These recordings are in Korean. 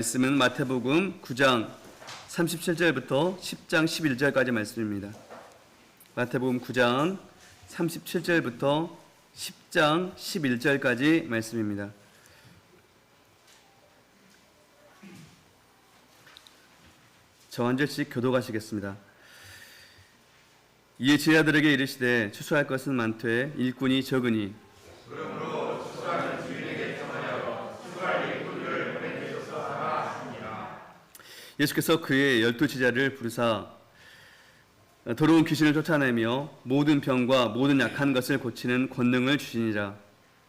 말씀은 마태복음 9장 37절부터 10장 11절까지 말씀입니다. 마태복음 9장 37절부터 10장 11절까지 말씀입니다. 저 한 절씩 교독하시겠습니다. 이에 제자들에게 이르시되 추수할 것은 많되 일꾼이 적으니 그러므로 추수하는 주인에게 청하여 추수할 일꾼을 보내주소서 하라 하시니라. 예수께서 그의 12제자를 부르사 더러운 귀신을 쫓아내며 모든 병과 모든 약한 것을 고치는 권능을 주시니라.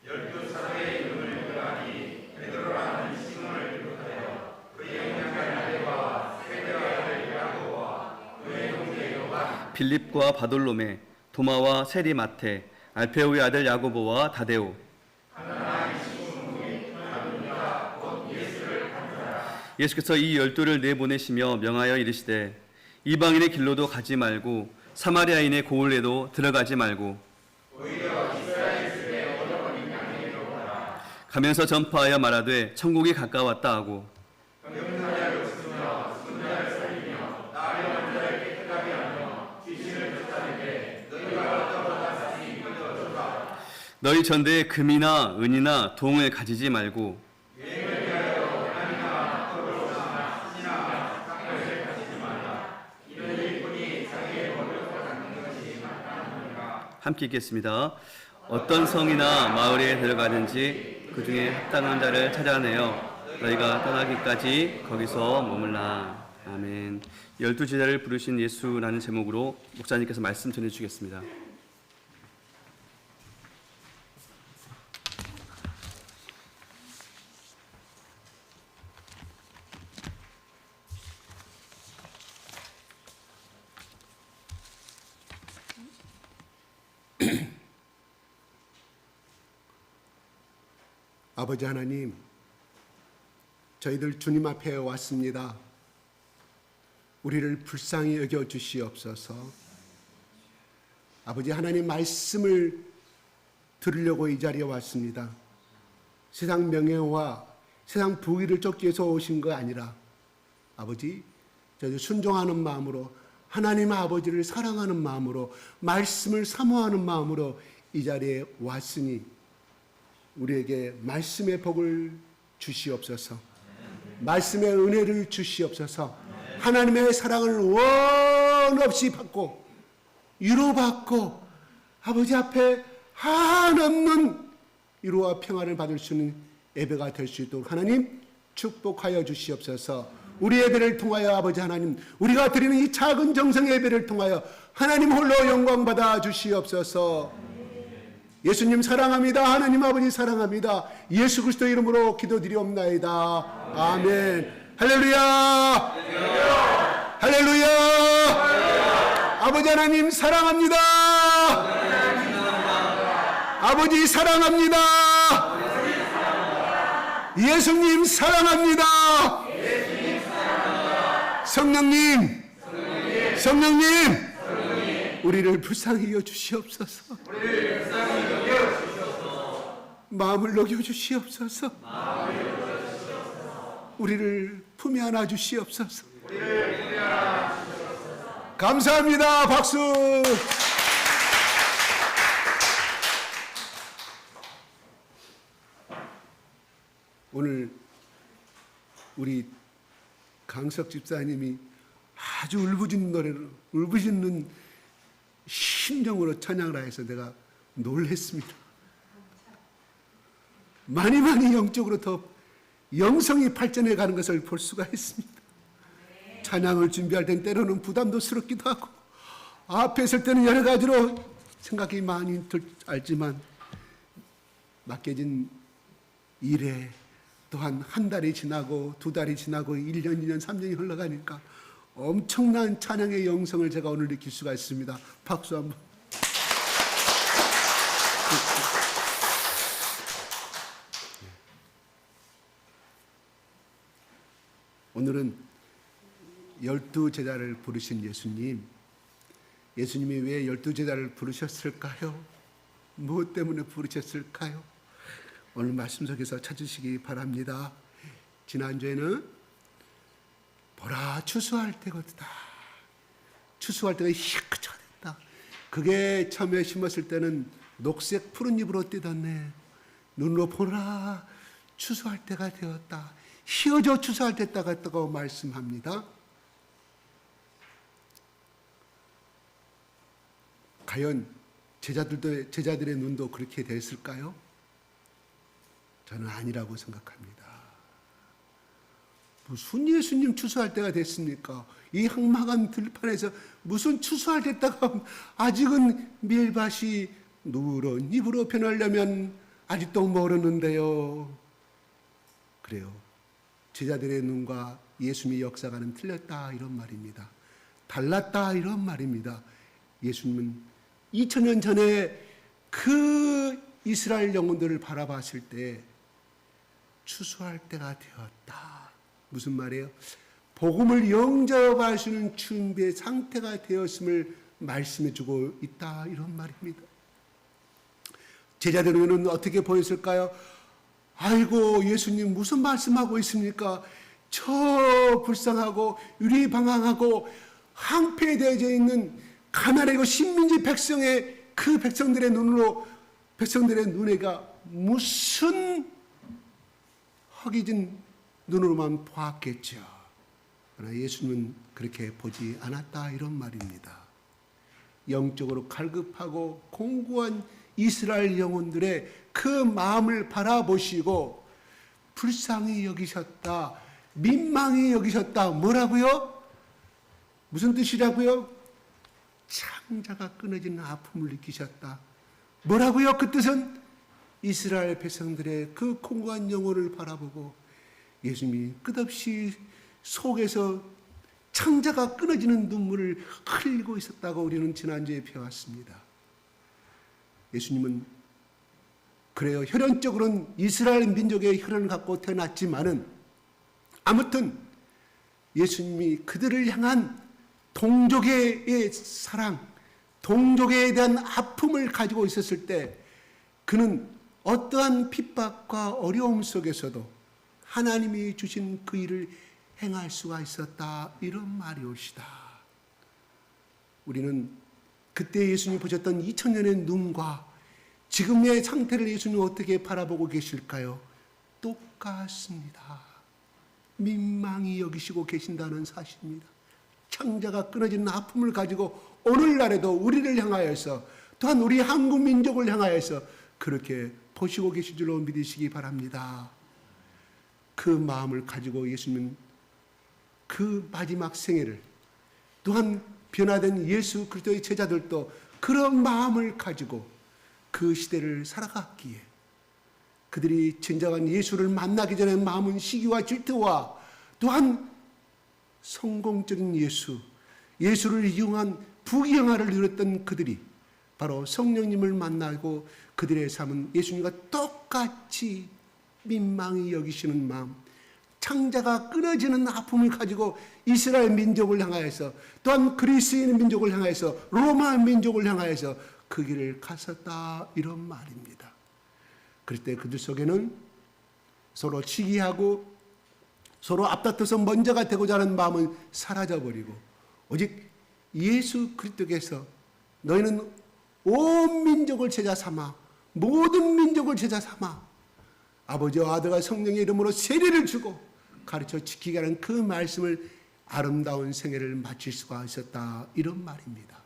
12사람의 이름을 들어가니 베드로라는 시몬을 비롯하여 그의 형제간 야고보와 세베대의 아들 야고보와 그의 형제 요한 빌립과 바돌로메 도마와 세리 마테 알페오의 아들 야고보와 다데오 예수께서 이 12를 내보내시며 명하여 이르시되 이방인의 길로도 가지 말고 사마리아인의 고을에도 들어가지 말고 오히려 이스라엘 집에 얻어버린 양의 이로 가라. 가면서 전파하여 말하되 천국이 가까웠다 하고 병자를 고치며 죽은 자를 살리며 나를 환자를 깨끗하게 하며 귀신을 쫓아내되 너희가 어떠보다 다시 이끌어주라. 너희 전대에 금이나 은이나 동을 가지지 말고 함께 읽겠습니다. 어떤 성이나 마을에 들어가든지 그 중에 합당한 자를 찾아내어 너희가 떠나기까지 거기서 머물라. 아멘. 12제자를 부르신 예수라는 제목으로 목사님께서 말씀 전해주시겠습니다. 아버지 하나님, 저희들 주님 앞에 왔습니다. 우리를 불쌍히 여겨 주시옵소서. 아버지 하나님 말씀을 들으려고 이 자리에 왔습니다. 세상 명예와 세상 부귀를 쫓기 위해서 오신 거 아니라 아버지, 저희들 순종하는 마음으로 하나님 아버지를 사랑하는 마음으로 말씀을 사모하는 마음으로 이 자리에 왔으니 우리에게 말씀의 복을 주시옵소서. 말씀의 은혜를 주시옵소서. 하나님의 사랑을 원 없이 받고 위로받고 아버지 앞에 한없는 위로와 평화를 받을 수 있는 예배가 될 수 있도록 하나님 축복하여 주시옵소서. 우리 예배를 통하여 아버지 하나님, 우리가 드리는 이 작은 정성의 예배를 통하여 하나님 홀로 영광 받아 주시옵소서. 예수님 사랑합니다. 하나님 아버지 사랑합니다. 예수 그리스도 이름으로 기도드리옵나이다. 아멘. 할렐루야. 할렐루야. 아버지 하나님 사랑합니다. 아버지 사랑합니다. 예수님 사랑합니다. 성령님, 성령님, 우리를 불쌍히 여겨 주시옵소서. 마음을 녹여 주시옵소서. 우리를 품에 안아 주시옵소서. 감사합니다. 박수. 오늘 우리 강석 집사님이 아주 울부짖는 노래를, 울부짖는 심정으로 찬양을 해서 내가 놀랬습니다. 많이 영적으로 더 영성이 발전해 가는 것을 볼 수가 있습니다. 찬양을 준비할 땐 때로는 부담도스럽기도 하고 앞에 설 때는 여러 가지로 생각이 많이 알지만 맡겨진 일에 또한 한 달이 지나고 두 달이 지나고 1년, 2년, 3년이 흘러가니까 엄청난 찬양의 영성을 제가 오늘 느낄 수가 있습니다. 박수 한번. 오늘은 12제자를 부르신 예수님. 예수님이 왜 12제자를 부르셨을까요? 무엇 때문에 부르셨을까요? 오늘 말씀 속에서 찾으시기 바랍니다. 지난주에는 보라 추수할 때거다. 추수할 때가 희끗하게 됐다. 그게 처음에 심었을 때는 녹색 푸른 잎으로 뜯었네. 눈으로 보라 추수할 때가 되었다. 휘어져 추수할 때가 됐다고 말씀합니다. 과연 제자들의 눈도 그렇게 됐을까요? 저는 아니라고 생각합니다. 무슨 예수님 추수할 때가 됐습니까? 이 흑막한 들판에서 무슨 추수할 때다가 아직은 밀밭이 누런 잎으로 변하려면 아직도 멀었는데요. 그래요. 제자들의 눈과 예수님의 역사가는 틀렸다 이런 말입니다. 달랐다 이런 말입니다. 예수님은 2000년 전에 그 이스라엘 영혼들을 바라봤을 때 추수할 때가 되었다. 무슨 말이에요? 복음을 영접할 수 있는 준비의 상태가 되었음을 말씀해주고 있다 이런 말입니다. 제자들의 눈은 어떻게 보였을까요? 아이고 예수님 무슨 말씀하고 있습니까? 저 불쌍하고 유리방황하고 황폐되어져 있는 가난하고 신민지 백성의 그 백성들의 눈에가 무슨 허기진 눈으로만 보았겠죠. 그러나 예수님은 그렇게 보지 않았다 이런 말입니다. 영적으로 갈급하고 공고한 이스라엘 영혼들의 그 마음을 바라보시고 불쌍히 여기셨다. 민망히 여기셨다. 뭐라고요? 무슨 뜻이라고요? 창자가 끊어지는 아픔을 느끼셨다. 뭐라고요? 그 뜻은 이스라엘 백성들의 그 공고한 영혼을 바라보고 예수님이 끝없이 속에서 창자가 끊어지는 눈물을 흘리고 있었다고 우리는 지난주에 배웠습니다. 예수님은 그래요. 혈연적으로는 이스라엘 민족의 혈연을 갖고 태어났지만은 아무튼 예수님이 그들을 향한 동족의 사랑, 동족에 대한 아픔을 가지고 있었을 때 그는 어떠한 핍박과 어려움 속에서도 하나님이 주신 그 일을 행할 수가 있었다. 이런 말이옵시다. 우리는 그때 예수님이 보셨던 2000년의 눈과 지금의 상태를 예수님 어떻게 바라보고 계실까요? 똑같습니다. 민망히 여기시고 계신다는 사실입니다. 창자가 끊어지는 아픔을 가지고 오늘날에도 우리를 향하여서 또한 우리 한국 민족을 향하여서 그렇게 보시고 계신 줄로 믿으시기 바랍니다. 그 마음을 가지고 예수님은 그 마지막 생애를 또한 변화된 예수 그리스도의 제자들도 그런 마음을 가지고 그 시대를 살아갔기에 그들이 진정한 예수를 만나기 전에 마음은 시기와 질투와 또한 성공적인 예수를 이용한 부귀영화를 누렸던 그들이 바로 성령님을 만나고 그들의 삶은 예수님과 똑같이 민망히 여기시는 마음, 창자가 끊어지는 아픔을 가지고 이스라엘 민족을 향하여서 또한 그리스인 민족을 향하여서 로마 민족을 향하여서 그 길을 갔었다 이런 말입니다. 그럴 때 그들 속에는 서로 시기하고 서로 앞다퉈서 먼저가 되고자 하는 마음은 사라져버리고 오직 예수 그리스도께서 너희는 온 민족을 제자 삼아 모든 민족을 제자 삼아 아버지와 아들과 성령의 이름으로 세례를 주고 가르쳐 지키게 하는 그 말씀을 아름다운 생애를 마칠 수가 있었다 이런 말입니다.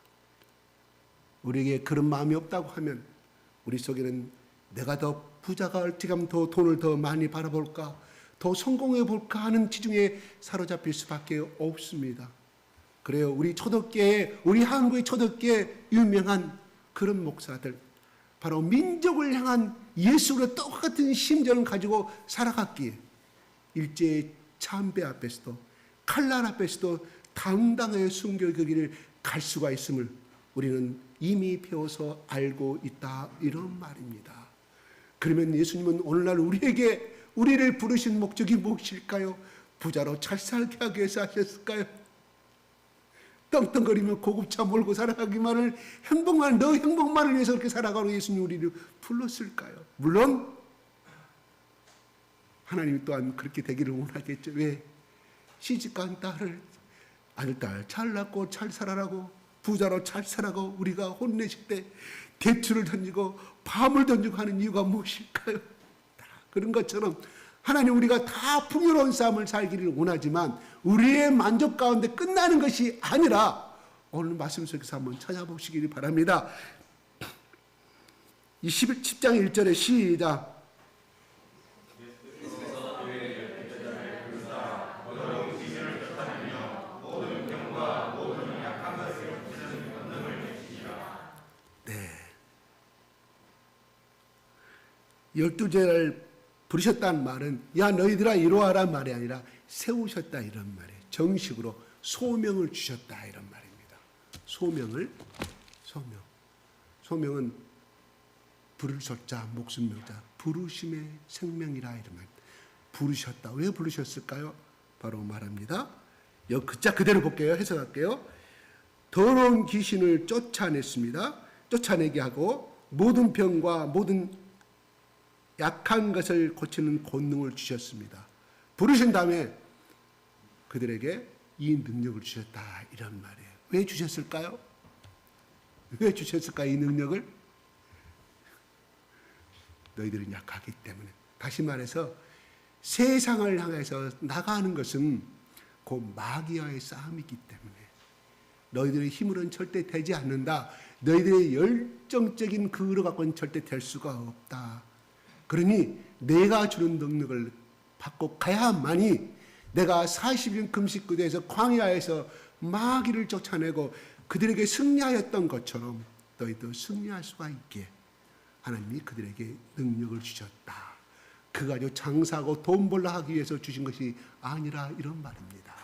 우리에게 그런 마음이 없다고 하면 우리 속에는 내가 더 부자가 어떻게 하면 더 돈을 더 많이 벌어볼까 더 성공해 볼까 하는 지중에 사로잡힐 수밖에 없습니다. 그래요. 우리 초대교회, 우리 한국의 초대교회 유명한 그런 목사들 바로 민족을 향한 예수로 똑같은 심정을 가지고 살아갔기에 일제의 참배 앞에서도 칼날 앞에서도 당당하게 순교의 그 길을 갈 수가 있음을 우리는 이미 배워서 알고 있다 이런 말입니다. 그러면 예수님은 오늘날 우리를 부르신 목적이 무엇일까요? 부자로 잘 살게 하기 위해서 하셨을까요? 떵떵거리며 고급차 몰고 살아가기만을 너 행복만을 위해서 그렇게 살아가고 예수님 우리를 불렀을까요? 물론 하나님 또한 그렇게 되기를 원하겠죠. 왜? 시집간 딸을 아들딸 잘 낳고 잘 살아라고 부자로 잘 살아고 우리가 혼내실 때 대추를 던지고 밤을 던지고 하는 이유가 무엇일까요? 다 그런 것처럼 하나님 우리가 다 풍요로운 삶을 살기를 원하지만 우리의 만족 가운데 끝나는 것이 아니라 오늘 말씀 속에서 한번 찾아보시기 바랍니다. 이 10장 1절에 시작. 네. 12제를 부르셨다는 말은 야 너희들아 이루어라 말이 아니라 세우셨다 이런 말이에요. 정식으로 소명을 주셨다 이런 말입니다. 소명은 부르셨자 목숨 명자 부르심의 생명이라 이런 말. 부르셨다. 왜 부르셨을까요? 바로 말합니다. 자 그대로 볼게요. 해석할게요. 더러운 귀신을 쫓아냈습니다. 쫓아내게 하고 모든 병과 모든 약한 것을 고치는 권능을 주셨습니다. 부르신 다음에 그들에게 이 능력을 주셨다 이런 말이에요. 왜 주셨을까요? 왜 주셨을까요? 이 능력을? 너희들은 약하기 때문에. 다시 말해서 세상을 향해서 나가는 것은 그 마귀와의 싸움이기 때문에 너희들의 힘으로는 절대 되지 않는다. 너희들의 열정적인 그로 갖고는 절대 될 수가 없다. 그러니 내가 주는 능력을 받고 가야만이 내가 40일 금식구대에서 광야에서 마귀를 쫓아내고 그들에게 승리하였던 것처럼 너희도 승리할 수가 있게 하나님이 그들에게 능력을 주셨다. 그 가지고 장사하고 돈 벌라 하기 위해서 주신 것이 아니라 이런 말입니다.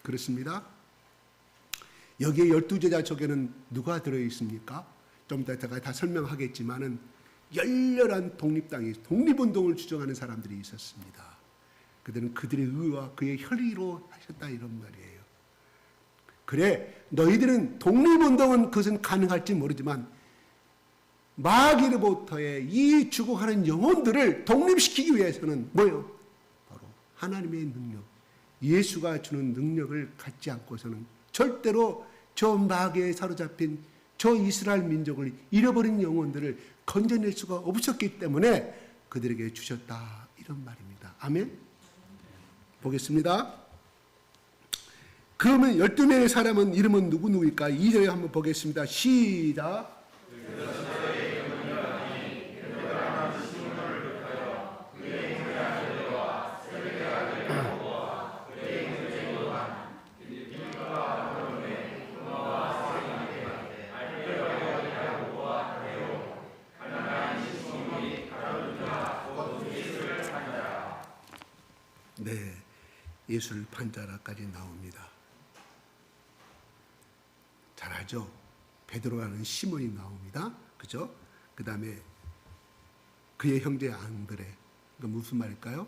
그렇습니다. 여기에 12제자 속에는 누가 들어있습니까? 좀 이따 제가 다 설명하겠지만은 열렬한 독립운동을 주장하는 사람들이 있었습니다. 그들은 그들의 의와 그의 혈의로 하셨다 이런 말이에요. 그래 너희들은 독립운동은 그것은 가능할지 모르지만 마귀로부터의 이 죽어가는 영혼들을 독립시키기 위해서는 뭐예요? 바로 하나님의 능력, 예수가 주는 능력을 갖지 않고서는 절대로 저 마귀에 사로잡힌 저 이스라엘 민족을 잃어버린 영혼들을 건져낼 수가 없었기 때문에 그들에게 주셨다 이런 말입니다. 아멘. 보겠습니다. 그러면 12명의 사람은 이름은 누구일까? 2절에 한번 보겠습니다. 시작. 네, 예수를 판자라까지 나옵니다. 잘 알죠? 베드로라는 시몬이 나옵니다. 그죠? 그 다음에 그의 형제 앙드레. 그 무슨 말일까요?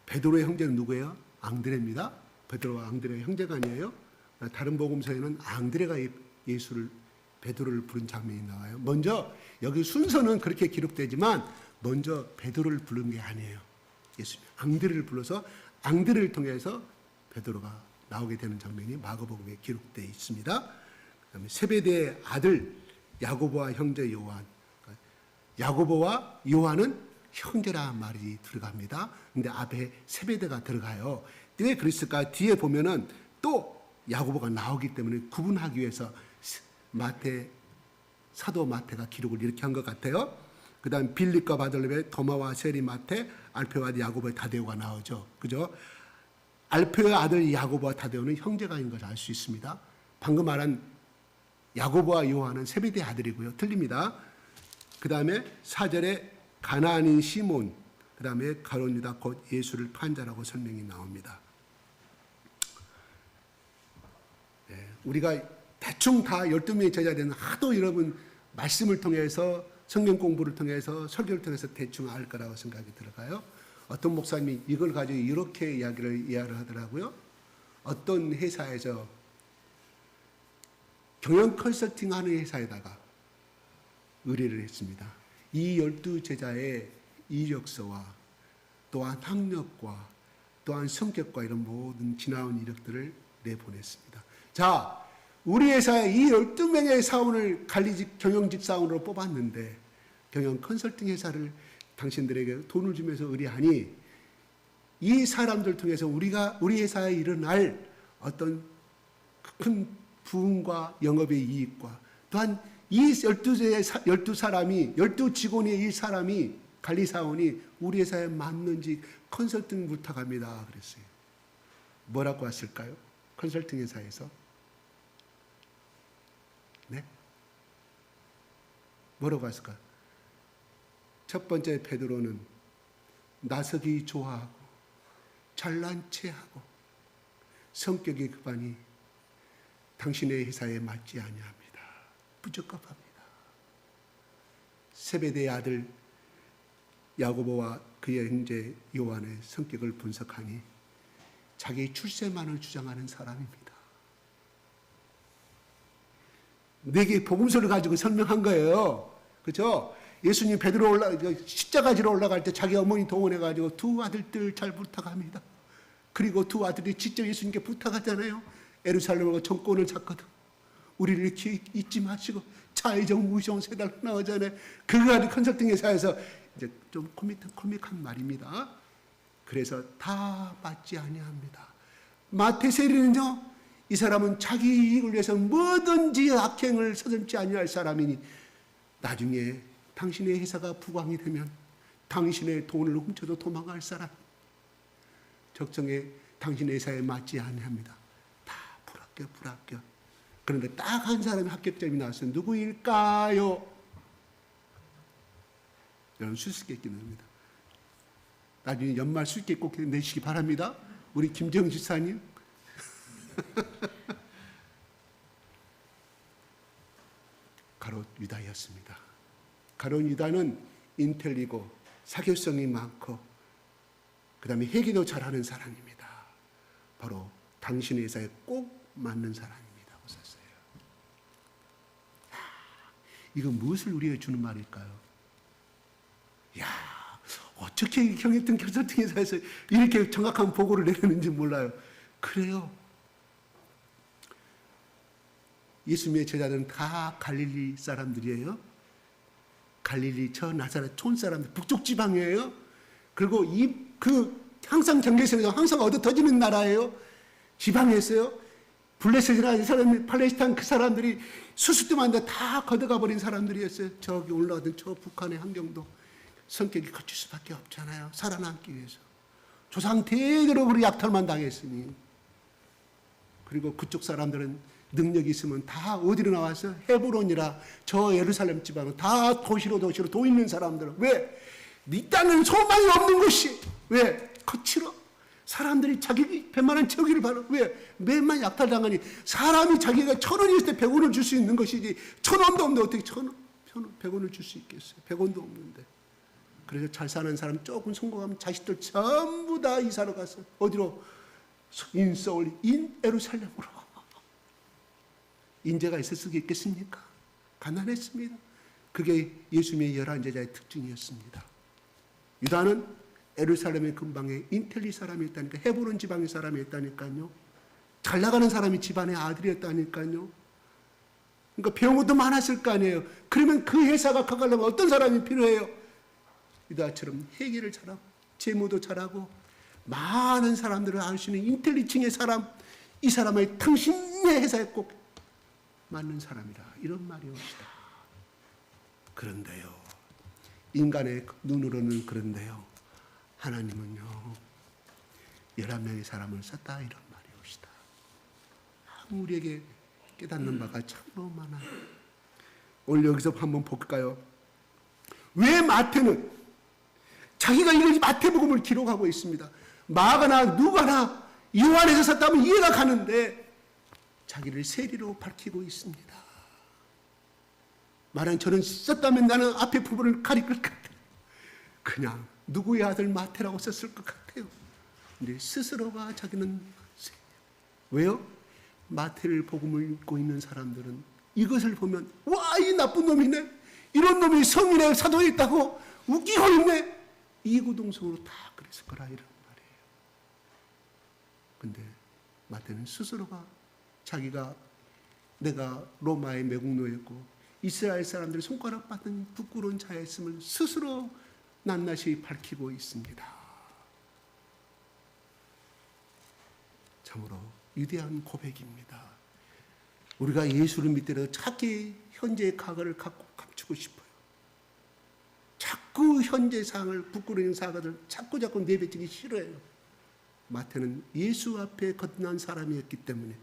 베드로의 형제는 누구예요? 앙드레입니다. 베드로와 앙드레의 형제가 아니에요. 다른 복음서에는 앙드레가 베드로를 부른 장면이 나와요. 먼저 여기 순서는 그렇게 기록되지만 먼저 베드로를 부른 게 아니에요. 예수님 앙드레를 불러서 앙드레를 통해서 베드로가 나오게 되는 장면이 마가복음에 기록되어 있습니다. 그다음에 세베대의 아들 야고보와 형제 요한. 야고보와 요한은 형제라 말이 들어갑니다. 근데 앞에 세베대가 들어가요. 왜 그랬을까? 뒤에 보면은 또 야고보가 나오기 때문에 구분하기 위해서 사도 마태가 기록을 이렇게 한 것 같아요. 그 다음 빌립과 바돌로베, 도마와 세리, 마태, 알페와 야고보의 타데오가 나오죠. 그죠? 알페의 아들 야고보와 타데오는 형제가인 것을 알 수 있습니다. 방금 말한 야고보와 요한은 세베대의 아들이고요. 틀립니다. 그 다음에 4절에 가나안인 시몬, 그 다음에 가룟 유다 곧 예수를 판자라고 설명이 나옵니다. 네, 우리가 대충 다 12명의 제자들은 하도 여러분 말씀을 통해서 성경 공부를 통해서 설교를 통해서 대충 알 거라고 생각이 들어가요. 어떤 목사님이 이걸 가지고 이렇게 이해를 하더라고요. 어떤 회사에서 경영 컨설팅 하는 회사에다가 의뢰를 했습니다. 이 12제자의 이력서와 또한 학력과 또한 성격과 이런 모든 지나온 이력들을 내보냈습니다. 자, 우리 회사에 이 12명의 사원을 관리직, 경영직 사원으로 뽑았는데 경영 컨설팅 회사를 당신들에게 돈을 주면서 의뢰하니 이 사람들 통해서 우리 회사에 일어날 어떤 큰 부흥과 영업의 이익과 또한 이 12사람이, 12직원의 이 사람이, 관리사원이 우리 회사에 맞는지 컨설팅 부탁합니다. 그랬어요. 뭐라고 왔을까요? 컨설팅 회사에서. 네? 뭐라고 했을까요? 첫 번째 베드로는 나서기 좋아하고 잘난 체하고 성격이 급하니 당신의 회사에 맞지 아니합니다. 부적합합니다. 세베대의 아들 야고보와 그의 형제 요한의 성격을 분석하니 자기 출세만을 주장하는 사람입니다. 내게 복음서를 가지고 설명한 거예요. 그렇죠? 예수님 십자가 지러 올라갈 때 자기 어머니 동원해가지고 두 아들들 잘 부탁합니다. 그리고 두 아들이 직접 예수님께 부탁하잖아요. 예루살렘으로 정권을 잡거든. 우리를 이렇게 잊지 마시고 자의정 무시ong 세 달 나오잖아요. 그거 가지고 컨설팅 회사에서 이제 좀 코믹한 말입니다. 그래서 다 맞지 아니합니다. 마태세리는요, 이 사람은 자기 이익을 위해서 뭐든지 악행을 서슴지 아니할 사람이니 나중에 당신의 회사가 부광이 되면 당신의 돈을 훔쳐도 도망갈 사람, 적정에 당신의 회사에 맞지 아니합니다. 다 불합격. 그런데 딱 한 사람이 합격점이 나왔어요. 누구일까요? 여러분 수수께끼 납니다. 나중에 연말 수수께끼 꼭 내시기 바랍니다. 우리 김정 지사님. 가롯 유다였습니다. 가롯 유다는 인텔리고 사교성이 많고 그 다음에 회계도 잘하는 사람입니다. 바로 당신의 회사에 꼭 맞는 사람입니다 하고 썼어요. 이건 무엇을 우리에게 주는 말일까요? 야, 어떻게 경영팀 컨설팅 회사에서 이렇게 정확한 보고를 내리는지 몰라요. 그래요. 예수님의 제자들은 다 갈릴리 사람들이에요. 갈릴리 저 나사렛 촌 사람들, 북쪽 지방이에요. 그리고 항상 경계선에서 항상 얻어 터지는 나라예요. 지방에서요. 블레셋이라는 사람, 팔레스타인 그 사람들이 수수뜸한데 다 걷어가 버린 사람들이었어요. 저기 올라가던 저 북한의 환경도 성격이 거칠 수밖에 없잖아요. 살아남기 위해서. 조상 대대로 우리 약탈만 당했으니. 그리고 그쪽 사람들은 능력이 있으면 다 어디로 나와서 헤브론이라 저 예루살렘 지방은 다 도시로 돈 있는 사람들은. 왜? 네 땅은 소망이 없는 것이. 왜? 거칠어. 사람들이 자기 배만한 저기를 바라. 왜? 매만 약탈당하니 사람이 자기가 1,000원이 있을 때 100원을 줄 수 있는 것이지 1,000원도 없는데 어떻게 100원을 줄 수 있겠어요? 100원도 없는데. 그래서 잘 사는 사람 조금 성공하면 자식들 전부 다 이사로 가서 어디로? 인서울, 예루살렘으로. 인재가 있을 수 있겠습니까? 가난했습니다. 그게 예수님의 11제자의 특징이었습니다. 유다는 예루살렘의 근방에 인텔리 사람이었다니까, 헤브론 지방의 사람이었다니까요. 잘 나가는 사람이 집안의 아들이었다니까요. 그러니까 배운 것도 많았을 거 아니에요. 그러면 그 회사가 가려면 어떤 사람이 필요해요? 유다처럼 회계를 잘하고 재무도 잘하고 많은 사람들을 알 수 있는 인텔리층의 사람, 이 사람의 당신의 회사에 꼭 맞는 사람이라, 이런 말이옵니다. 그런데요, 인간의 눈으로는 그런데요, 하나님은요 11명의 사람을 썼다, 이런 말이옵니다. 우리에게 깨닫는 바가 참으로 많아요. 오늘 여기서 한번 볼까요? 왜 마태는 자기가 이런 마태복음을 기록하고 있습니다. 마가나 누가나 요한에서 썼다면 이해가 가는데 자기를 세리로 밝히고 있습니다. 말하는 저는 썼다면 나는 앞에 부분을 가릴 것 같아요. 그냥 누구의 아들 마태라고 썼을 것 같아요. 근데 스스로가 자기는 왜요? 마태를 복음을 읽고 있는 사람들은 이것을 보면 와, 이 나쁜 놈이네, 이런 놈이 성인의 사도에 있다고 웃기고 있네, 이구동성으로 다 그랬을 거라, 이런 말이에요. 근데 마태는 스스로가 자기가 내가 로마의 매국노였고 이스라엘 사람들이 손가락 받은 부끄러운 자였음을 스스로 낱낱이 밝히고 있습니다. 참으로 위대한 고백입니다. 우리가 예수를 믿더라도 자기 현재의 과거를 갖고 감추고 싶어요. 자꾸 현재 상을 부끄러운 사과를 자꾸 내뱉기 싫어해요. 마태는 예수 앞에 거듭난 사람이었기 때문에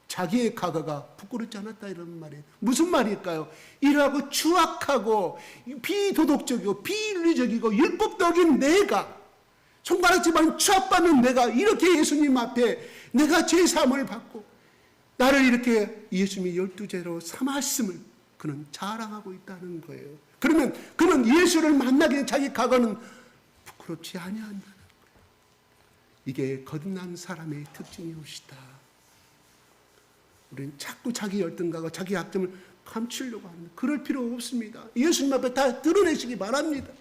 자기의 과거가 부끄럽지 않았다 이런 말이에요. 무슨 말일까요? 이러하고 추악하고 비도덕적이고 비윤리적이고 율법도 어긴 내가 손가락질만 추악받는 내가 이렇게 예수님 앞에 내가 죄사함을 받고 나를 이렇게 예수님이 12제로 삼았음을 그는 자랑하고 있다는 거예요. 그러면 그는 예수를 만나기 전에 자기 과거는 부끄럽지 아니한다는 거예요. 이게 거듭난 사람의 특징이옵시다. 우리는 자꾸 자기 열등감과 자기 약점을 감추려고 합니다. 그럴 필요 없습니다. 예수님 앞에 다 드러내시기 바랍니다.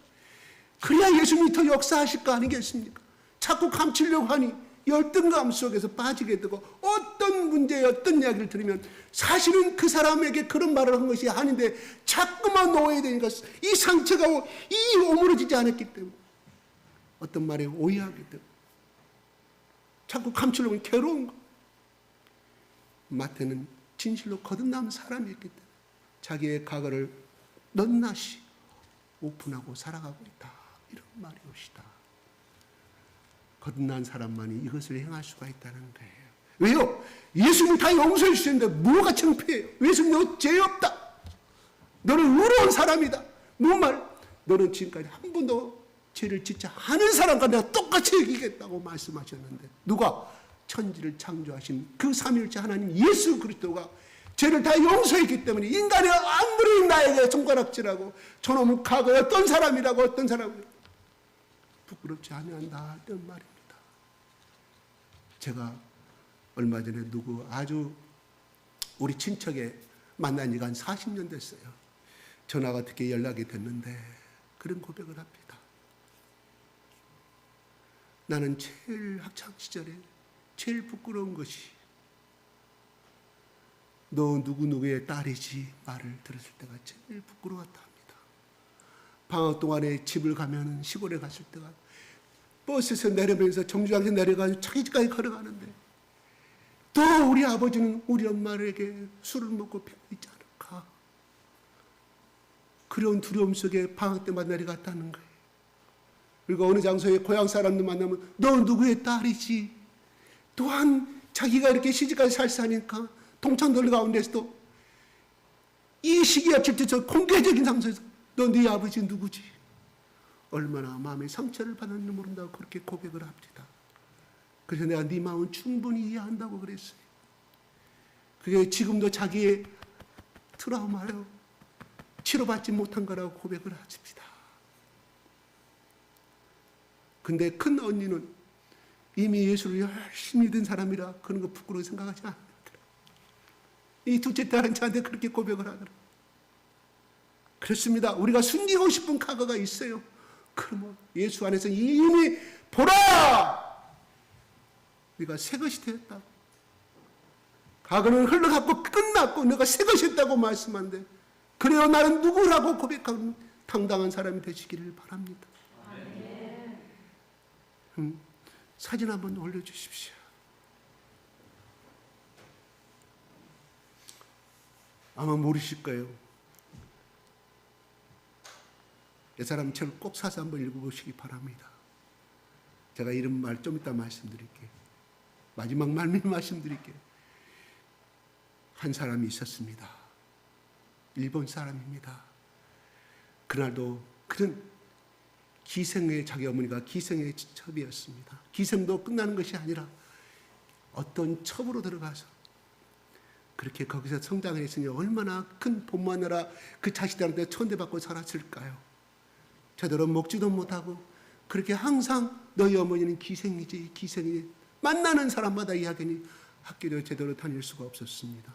그래야 예수님이 더 역사하실 거 아니겠습니까? 자꾸 감추려고 하니 열등감 속에서 빠지게 되고 어떤 문제에 어떤 이야기를 들으면 사실은 그 사람에게 그런 말을 한 것이 아닌데 자꾸만 놓아야 되니까 이 상처가 이 오므러지지 않았기 때문에 어떤 말에 오해하게 되고 자꾸 감추려고 하니 괴로운 거. 마태는 진실로 거듭난 사람이었기 때문에 자기의 과거를 낱낱이 오픈하고 살아가고 있다. 이런 말이옵시다. 거듭난 사람만이 이것을 행할 수가 있다는 거예요. 왜요? 예수님이 다 용서해 주시는데 뭐가 창피해요? 예수님 너 죄 없다. 너는 의로운 사람이다. 뭔 말? 너는 지금까지 한 번도 죄를 짓지 않은 사람과 내가 똑같이 여기겠다고 말씀하셨는데 누가? 천지를 창조하신 그 삼위일체 하나님 예수 그리스도가 죄를 다 용서했기 때문에 인간이 아무리 나에게 손가락질하고 저놈은 과거에 어떤 사람이라고 어떤 사람이라고 부끄럽지 아니한다 이런 말입니다. 제가 얼마 전에 누구 아주 우리 친척에 만난 지가 한 40년 됐어요. 전화가 어떻게 연락이 됐는데 그런 고백을 합니다. 나는 제일 학창시절에 제일 부끄러운 것이 너 누구누구의 딸이지 말을 들었을 때가 제일 부끄러웠다 합니다. 방학 동안에 집을 가면 시골에 갔을 때가 버스에서 내려면서 정류장에서 내려가서 자기 집까지 걸어가는데 또 우리 아버지는 우리 엄마에게 술을 먹고 피고 있지 않을까. 그런 두려움 속에 방학 때마다 내려갔다는 거예요. 그리고 어느 장소에 고향 사람들 만나면 너 누구의 딸이지. 또한 자기가 이렇게 시집까지 살사니까 동창들 가운데서도 이 시기가 질투적 공개적인 상황에서 너 네 아버지 누구지? 얼마나 마음에 상처를 받았는지 모른다고 그렇게 고백을 합니다. 그래서 내가 네 마음은 충분히 이해한다고 그랬어요. 그게 지금도 자기의 트라우마요. 치료받지 못한 거라고 고백을 하십니다. 근데 큰 언니는 이미 예수를 열심히 믿은 사람이라 그런 거 부끄러워 생각하지 않더라. 이 둘째 딸은 저한테 그렇게 고백을 하더라. 그렇습니다. 우리가 숨기고 싶은 과거가 있어요. 그러면 예수 안에서 이미 보라! 네가 새 것이 되었다고. 과거는 흘러갔고 끝났고 너가 새 것이 됐다고 말씀한데 그래요 나는 누구라고 고백하는 당당한 사람이 되시기를 바랍니다. 사진 한번 올려주십시오. 아마 모르실 거예요. 이 사람 책을 꼭 사서 한번 읽어보시기 바랍니다. 제가 이런 말 좀 이따 말씀드릴게요. 마지막 말씀드릴게요. 한 사람이 있었습니다. 일본 사람입니다. 그날도 그런 기생의 자기 어머니가 기생의 첩이었습니다. 기생도 끝나는 것이 아니라 어떤 첩으로 들어가서 그렇게 거기서 성장을 했으니 얼마나 큰 본마누라 그 자식들한테 천대받고 살았을까요? 제대로 먹지도 못하고 그렇게 항상 너희 어머니는 기생이지 기생이지 만나는 사람마다 이야기니 학교도 제대로 다닐 수가 없었습니다.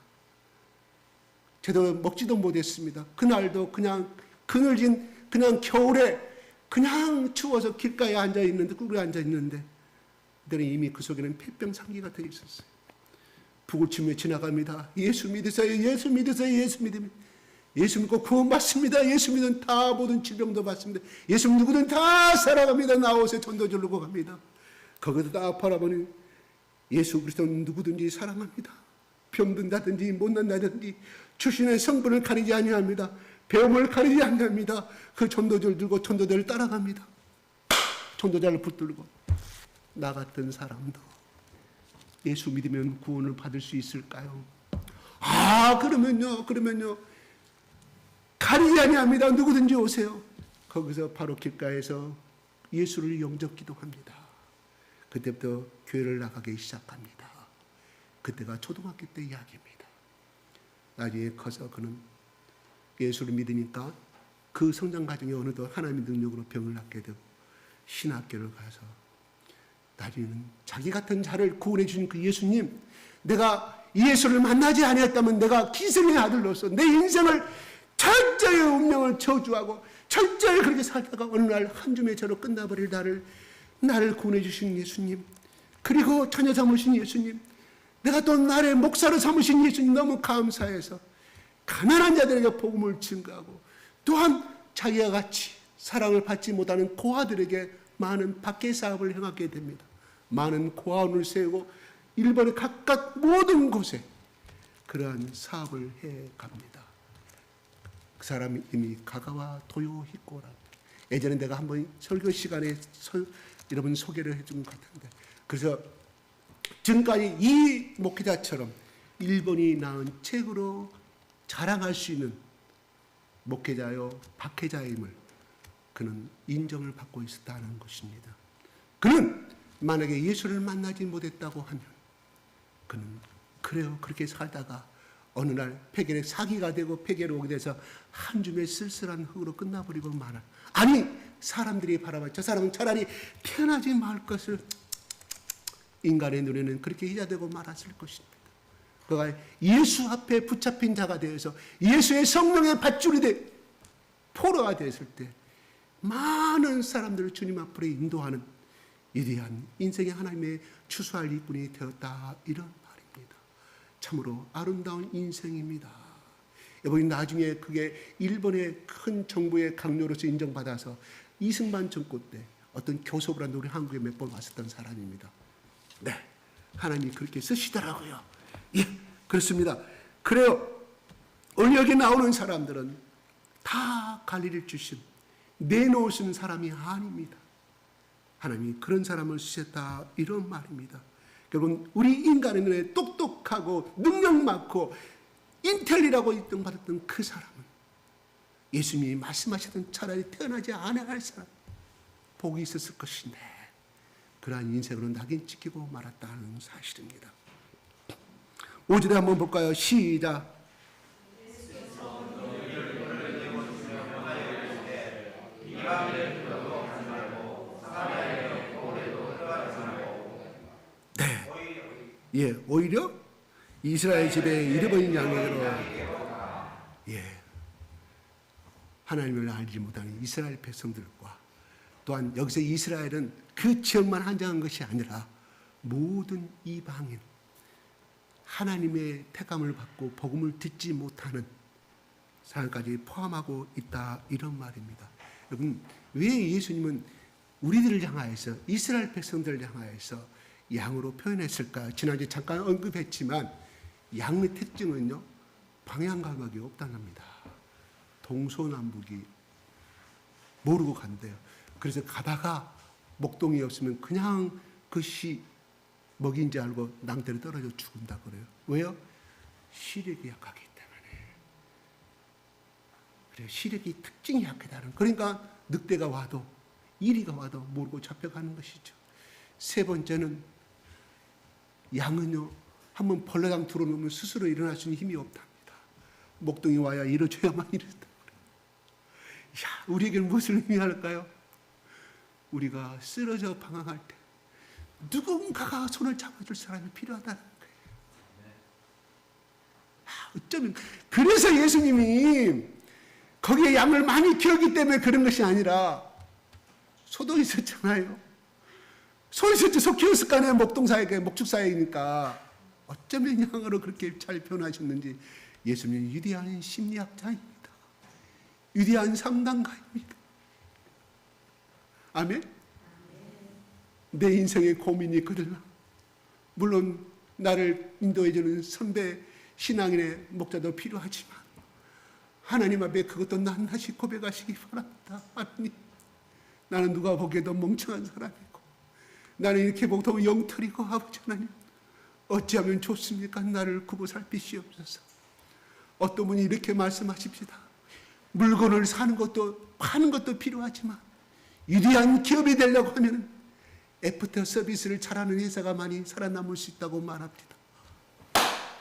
제대로 먹지도 못했습니다. 그날도 그냥 그늘진 그냥 겨울에 그냥 추워서 길가에 앉아있는데 꿀에 앉아있는데 그들은 이미 그 속에는 폐병상기가 더 있었어요. 북을 치며 지나갑니다. 예수 믿으세요. 예수 믿으세요. 예수 믿으면 예수 믿고 구원받습니다. 예수 믿으면 다 모든 질병도 받습니다. 예수 누구든 다 살아갑니다. 나오세요. 전도절로 갑니다. 거기서 딱 바라보니 예수 그리스도는 누구든지 사랑합니다. 병든다든지 못난다든지 출신의 성분을 가리지 아니합니다. 배움을 가리지 아니합니다. 그 전도절 들고 전도자를 따라갑니다. 전도자를 붙들고 나 같은 사람도 예수 믿으면 구원을 받을 수 있을까요? 그러면요 가리지 아니합니다. 누구든지 오세요. 거기서 바로 길가에서 예수를 영접 기도합니다. 그때부터 교회를 나가기 시작합니다. 그때가 초등학교 때 이야기입니다. 나중에 커서 그는 예수를 믿으니까 그 성장 과정에 어느덧 하나님의 능력으로 병을 낫게 되고 신학교를 가서 나중에는 자기 같은 자를 구원해 주신 그 예수님, 내가 예수를 만나지 아니했다면 내가 기생의 아들로서 내 인생을 철저히 운명을 저주하고 철저히 그렇게 살다가 어느 날 한 줌의 죄로 끝나버릴 나를 구원해 주신 예수님, 그리고 처녀 삼으신 예수님, 내가 또 나를 목사로 삼으신 예수님 너무 감사해서 가난한 자들에게 복음을 증거하고 또한 자기와 같이 사랑을 받지 못하는 고아들에게 많은 박해 사업을 행하게 됩니다. 많은 고아원을 세우고 일본의 각각 모든 곳에 그러한 사업을 해갑니다. 그 사람이 이미 가가와 도요 히코라. 예전에 내가 한번 설교 시간에 여러분 소개를 해준 것 같은데, 그래서 지금까지 이 목회자처럼 일본이 낳은 책으로 자랑할 수 있는 목회자요 박회자임을 그는 인정을 받고 있었다는 것입니다. 그는 만약에 예수를 만나지 못했다고 하면 그는 그래요 그렇게 살다가 어느 날 폐결에 사기가 되고 폐결에 오게 돼서 한 줌의 쓸쓸한 흙으로 끝나버리고 말아. 아니 사람들이 바라봐 저 사람은 차라리 태어나지 말 것을, 인간의 눈에는 그렇게 희자되고 말았을 것입니다. 그가 예수 앞에 붙잡힌 자가 되어서 예수의 성령의 밧줄이 돼 포로가 되었을 때 많은 사람들을 주님 앞으로 인도하는 위대한 인생의 하나님의 추수할 일꾼이 되었다, 이런 말입니다. 참으로 아름다운 인생입니다. 여러분, 나중에 그게 일본의 큰 정부의 강요로서 인정받아서 이승만 정권 때 어떤 교섭을 한 우리 한국에 몇 번 왔었던 사람입니다. 네, 하나님이 그렇게 쓰시더라고요. 예, 그렇습니다. 그래요. 오늘 여기 나오는 사람들은 다 관리를 주신 내놓으시는 사람이 아닙니다. 하나님이 그런 사람을 쓰셨다, 이런 말입니다. 여러분, 우리 인간의 눈에 똑똑하고 능력 많고 인텔리라고 인정받았던 그 사람은 예수님이 말씀하시던 차라리 태어나지 않아야 할 사람, 복이 있었을 것인데 그러한 인생으로 낙인 찍히고 말았다는 사실입니다. 5절에 한번 볼까요? 시작. 네. 예, 오히려 이스라엘 집에 잃어버린 양으로, 예, 하나님을 알지 못하는 이스라엘 백성들과 또한 여기서 이스라엘은 그 지역만 한정한 것이 아니라 모든 이방인, 하나님의 택함을 받고 복음을 듣지 못하는 사람까지 포함하고 있다, 이런 말입니다. 여러분, 왜 예수님은 우리들을 향하여서 이스라엘 백성들을 향하여서 양으로 표현했을까? 지난주에 잠깐 언급했지만 양의 특징은요, 방향 감각이 없다는 겁니다. 동서남북이 모르고 간대요. 그래서 가다가 목동이 없으면 그냥 그것이 먹인지 알고 낭대로 떨어져 죽는다 그래요. 왜요? 시력이 약하기 때문에. 그래요. 시력이 특징이 약하다는. 그러니까 늑대가 와도 이리가 와도 모르고 잡혀가는 것이죠. 세 번째는 양은요, 한번 벌레당 들어놓으면 스스로 일어날 수 있는 힘이 없답니다. 목동이 와야 일어줘야만 이른다. 야, 우리에게는 무엇을 의미할까요? 우리가 쓰러져 방황할 때 누군가가 손을 잡아줄 사람이 필요하다는 거예요. 어쩌면 그래서 예수님이 거기에 양을 많이 키웠기 때문에 그런 것이 아니라 소도 있었잖아요. 소리쳤지 키오스간에 목동사에게 목축사이니까 어쩌면 영어로 그렇게 잘 표현하셨는지 예수님은 위대한 심리학자입니다. 위대한 상담가입니다. 아멘. 내 인생의 고민이 그들나 물론 나를 인도해주는 선배 신앙인의 목자도 필요하지만 하나님 앞에 그것도 낱낱이 고백하시기 바랍니다. 하나님, 나는 누가 보기에도 멍청한 사람이고 나는 이렇게 보통 영털이고 아버지 하나님 어찌하면 좋습니까? 나를 구보 살피시옵소서. 어떤 분이 이렇게 말씀하십시다. 물건을 사는 것도 파는 것도 필요하지만 위대한 기업이 되려고 하면 애프터 서비스를 잘하는 회사가 많이 살아남을 수 있다고 말합니다.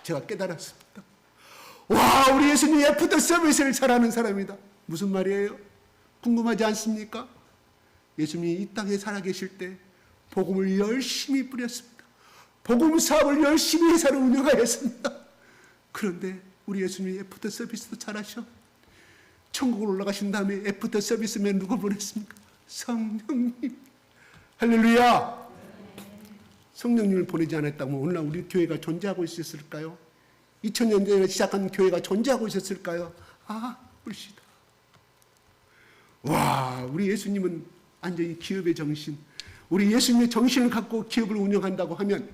제가 깨달았습니다. 와, 우리 예수님 애프터 서비스를 잘하는 사람이다. 무슨 말이에요? 궁금하지 않습니까? 예수님이 이 땅에 살아계실 때 복음을 열심히 뿌렸습니다. 복음 사업을 열심히 회사를 운영하였습니다. 그런데 우리 예수님이 애프터 서비스도 잘하셔. 천국으로 올라가신 다음에 애프터 서비스면 누구 보냈습니까? 성령님. 할렐루야. 성령님을 보내지 않았다면 오늘날 우리 교회가 존재하고 있었을까요? 2000년 전에 시작한 교회가 존재하고 있었을까요? 아, 불시다. 와, 우리 예수님은 완전히 기업의 정신, 우리 예수님의 정신을 갖고 기업을 운영한다고 하면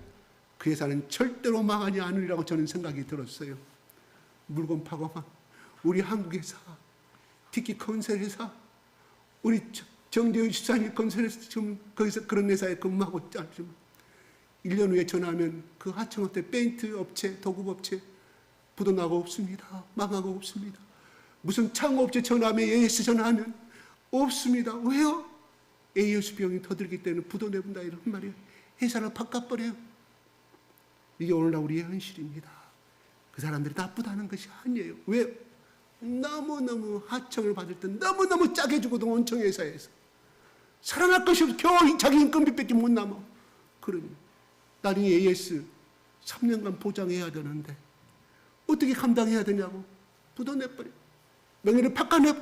그 회사는 절대로 망하지 않으리라고 저는 생각이 들었어요. 물건 파고만 우리 한국 회사, 특히 건설 회사, 우리 정재훈 집사님 건설에서 지금 거기서 그런 회사에 근무하고 있지만 1년 후에 전화하면 그 하청업체, 페인트 업체, 도급업체 부도나고 없습니다. 망하고 없습니다. 무슨 창업업체 전화하면 AS 전화하면 없습니다. 왜요? AS 비용이 더 들기 때문에 부도 내본다 이런 말이에요. 회사를 바꿔버려요. 이게 오늘날 우리의 현실입니다. 그 사람들이 나쁘다는 것이 아니에요. 왜? 너무너무 하청을 받을 때 너무너무 짜게 주거든. 원청회사에서 살아날 것이 없어. 겨우 자기 인건비밖에 못 남아. 그러니 나중에 AS 3년간 보장해야 되는데 어떻게 감당해야 되냐고 부도 내버려. 명예를 바꿔내.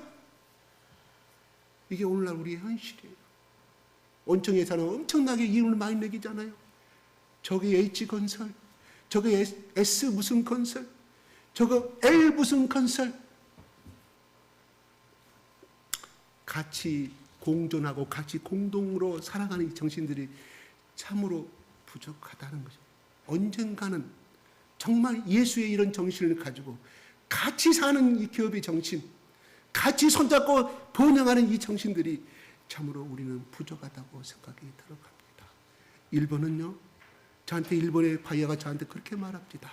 이게 오늘날 우리의 현실이에요. 원청회사는 엄청나게 이윤을 많이 내기잖아요. 저기 H건설, 저기 S 무슨 건설, 저거 L 무슨 건설. 같이 공존하고 같이 공동으로 살아가는 이 정신들이 참으로 부족하다는 거죠. 언젠가는 정말 예수의 이런 정신을 가지고 같이 사는 이 기업의 정신, 같이 손잡고 번영하는 이 정신들이 참으로 우리는 부족하다고 생각이 들어갑니다. 일본은요, 저한테 일본의 바이어가 저한테 그렇게 말합니다.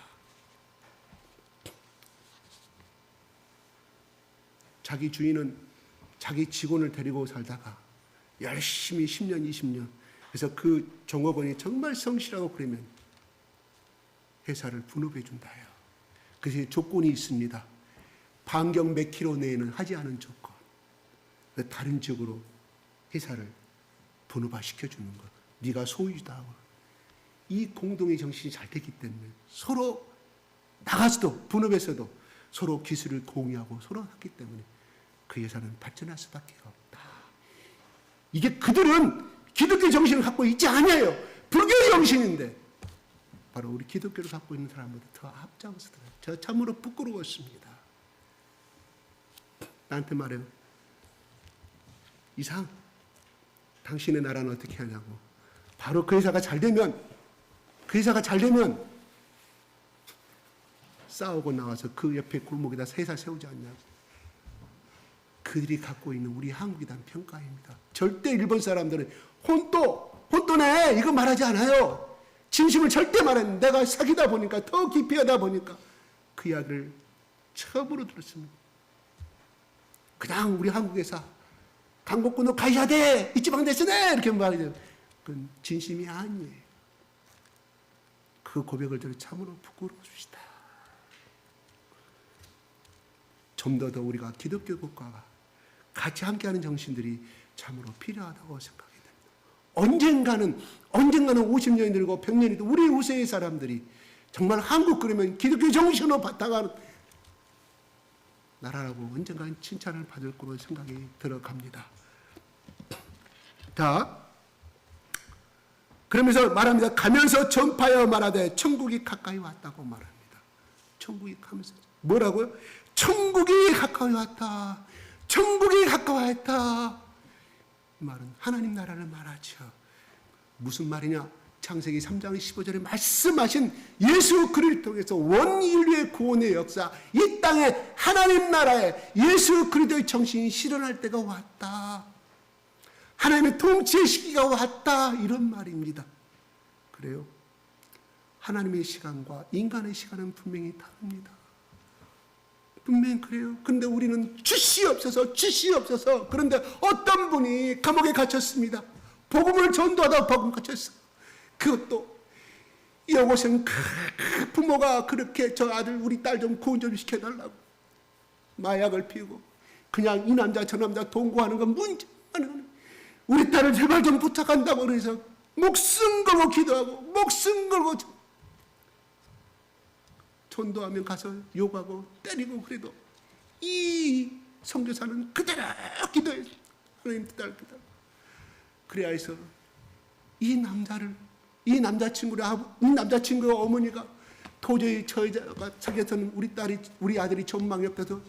자기 주인은 자기 직원을 데리고 살다가 열심히 10년, 20년 그래서 그 종업원이 정말 성실하고 그러면 회사를 분업해 준다요. 그래서 조건이 있습니다. 반경 몇 킬로 내에는 하지 않은 조건. 다른 지역으로 회사를 분업화시켜 주는 것. 네가 소유주다. 이 공동의 정신이 잘 되기 때문에 서로 나가서도 분업에서도 서로 기술을 공유하고 서로 하기 때문에 그 회사는 발전할 수밖에 없다. 이게 그들은 기독교 정신을 갖고 있지 않아요. 불교의 정신인데 바로 우리 기독교를 갖고 있는 사람보다 더 앞장서더라고요. 저 참으로 부끄러웠습니다. 나한테 말해요. 이상, 당신의 나라는 어떻게 하냐고. 바로 그 회사가 잘 되면 싸우고 나와서 그 옆에 골목에다 회사 세우지 않냐고. 그들이 갖고 있는 우리 한국에 대한 평가입니다. 절대 일본 사람들은 혼또네 이거 말하지 않아요. 진심을 절대 말하는 내가 사귀다 보니까 더 깊이 하다 보니까 그 이야기를 처음으로 들었습니다. 그냥 우리 한국에서 강복군도 가야 돼 이 지방 됐으네 이렇게 말하죠. 그건 진심이 아니에요. 그 고백을 들어 참으로 부끄러우시다. 좀 더 우리가 기독교 국가가 같이 함께하는 정신들이 참으로 필요하다고 생각이 됩니다. 언젠가는 50년이 들고 100년이 들고 우리 후세의 사람들이 정말 한국 그러면 기독교 정신으로 바탕하는 나라라고 언젠가는 칭찬을 받을 거로 생각이 들어갑니다. 자, 그러면서 말합니다. 가면서 전파하여 말하되 천국이 가까이 왔다고 말합니다. 천국이 가면서 뭐라고요? 천국이 가까이 왔다. 천국이 가까웠다. 이 말은 하나님 나라를 말하죠. 무슨 말이냐? 창세기 3장 15절에 말씀하신 예수 그리스도를 통해서 원인류의 구원의 역사, 이 땅에 하나님 나라에 예수 그리스도의 정신이 실현할 때가 왔다. 하나님의 통치의 시기가 왔다. 이런 말입니다. 그래요? 하나님의 시간과 인간의 시간은 분명히 다릅니다. 분명히 그래요. 그런데 우리는 주시옵소서. 그런데 어떤 분이 감옥에 갇혔습니다. 복음을 전도하다가 복음 갇혔어요. 그것도 여고생 부모가 그렇게 저 아들 우리 딸 좀 구원 좀 시켜달라고 마약을 피우고 그냥 이 남자 저 남자 동거하는 건 문제 우리 딸을 제발 좀 부탁한다고 그래서 목숨 걸고 기도하고 목숨 걸고 전도하면 가서 욕하고 때리고 그래도 이 선교사는 그대로 기도해서 하나님 딸 기도. 그래야 해서 이 남자친구의 어머니가 도저히 저 여자가 자기한테는 우리 아들이 전망이 없어서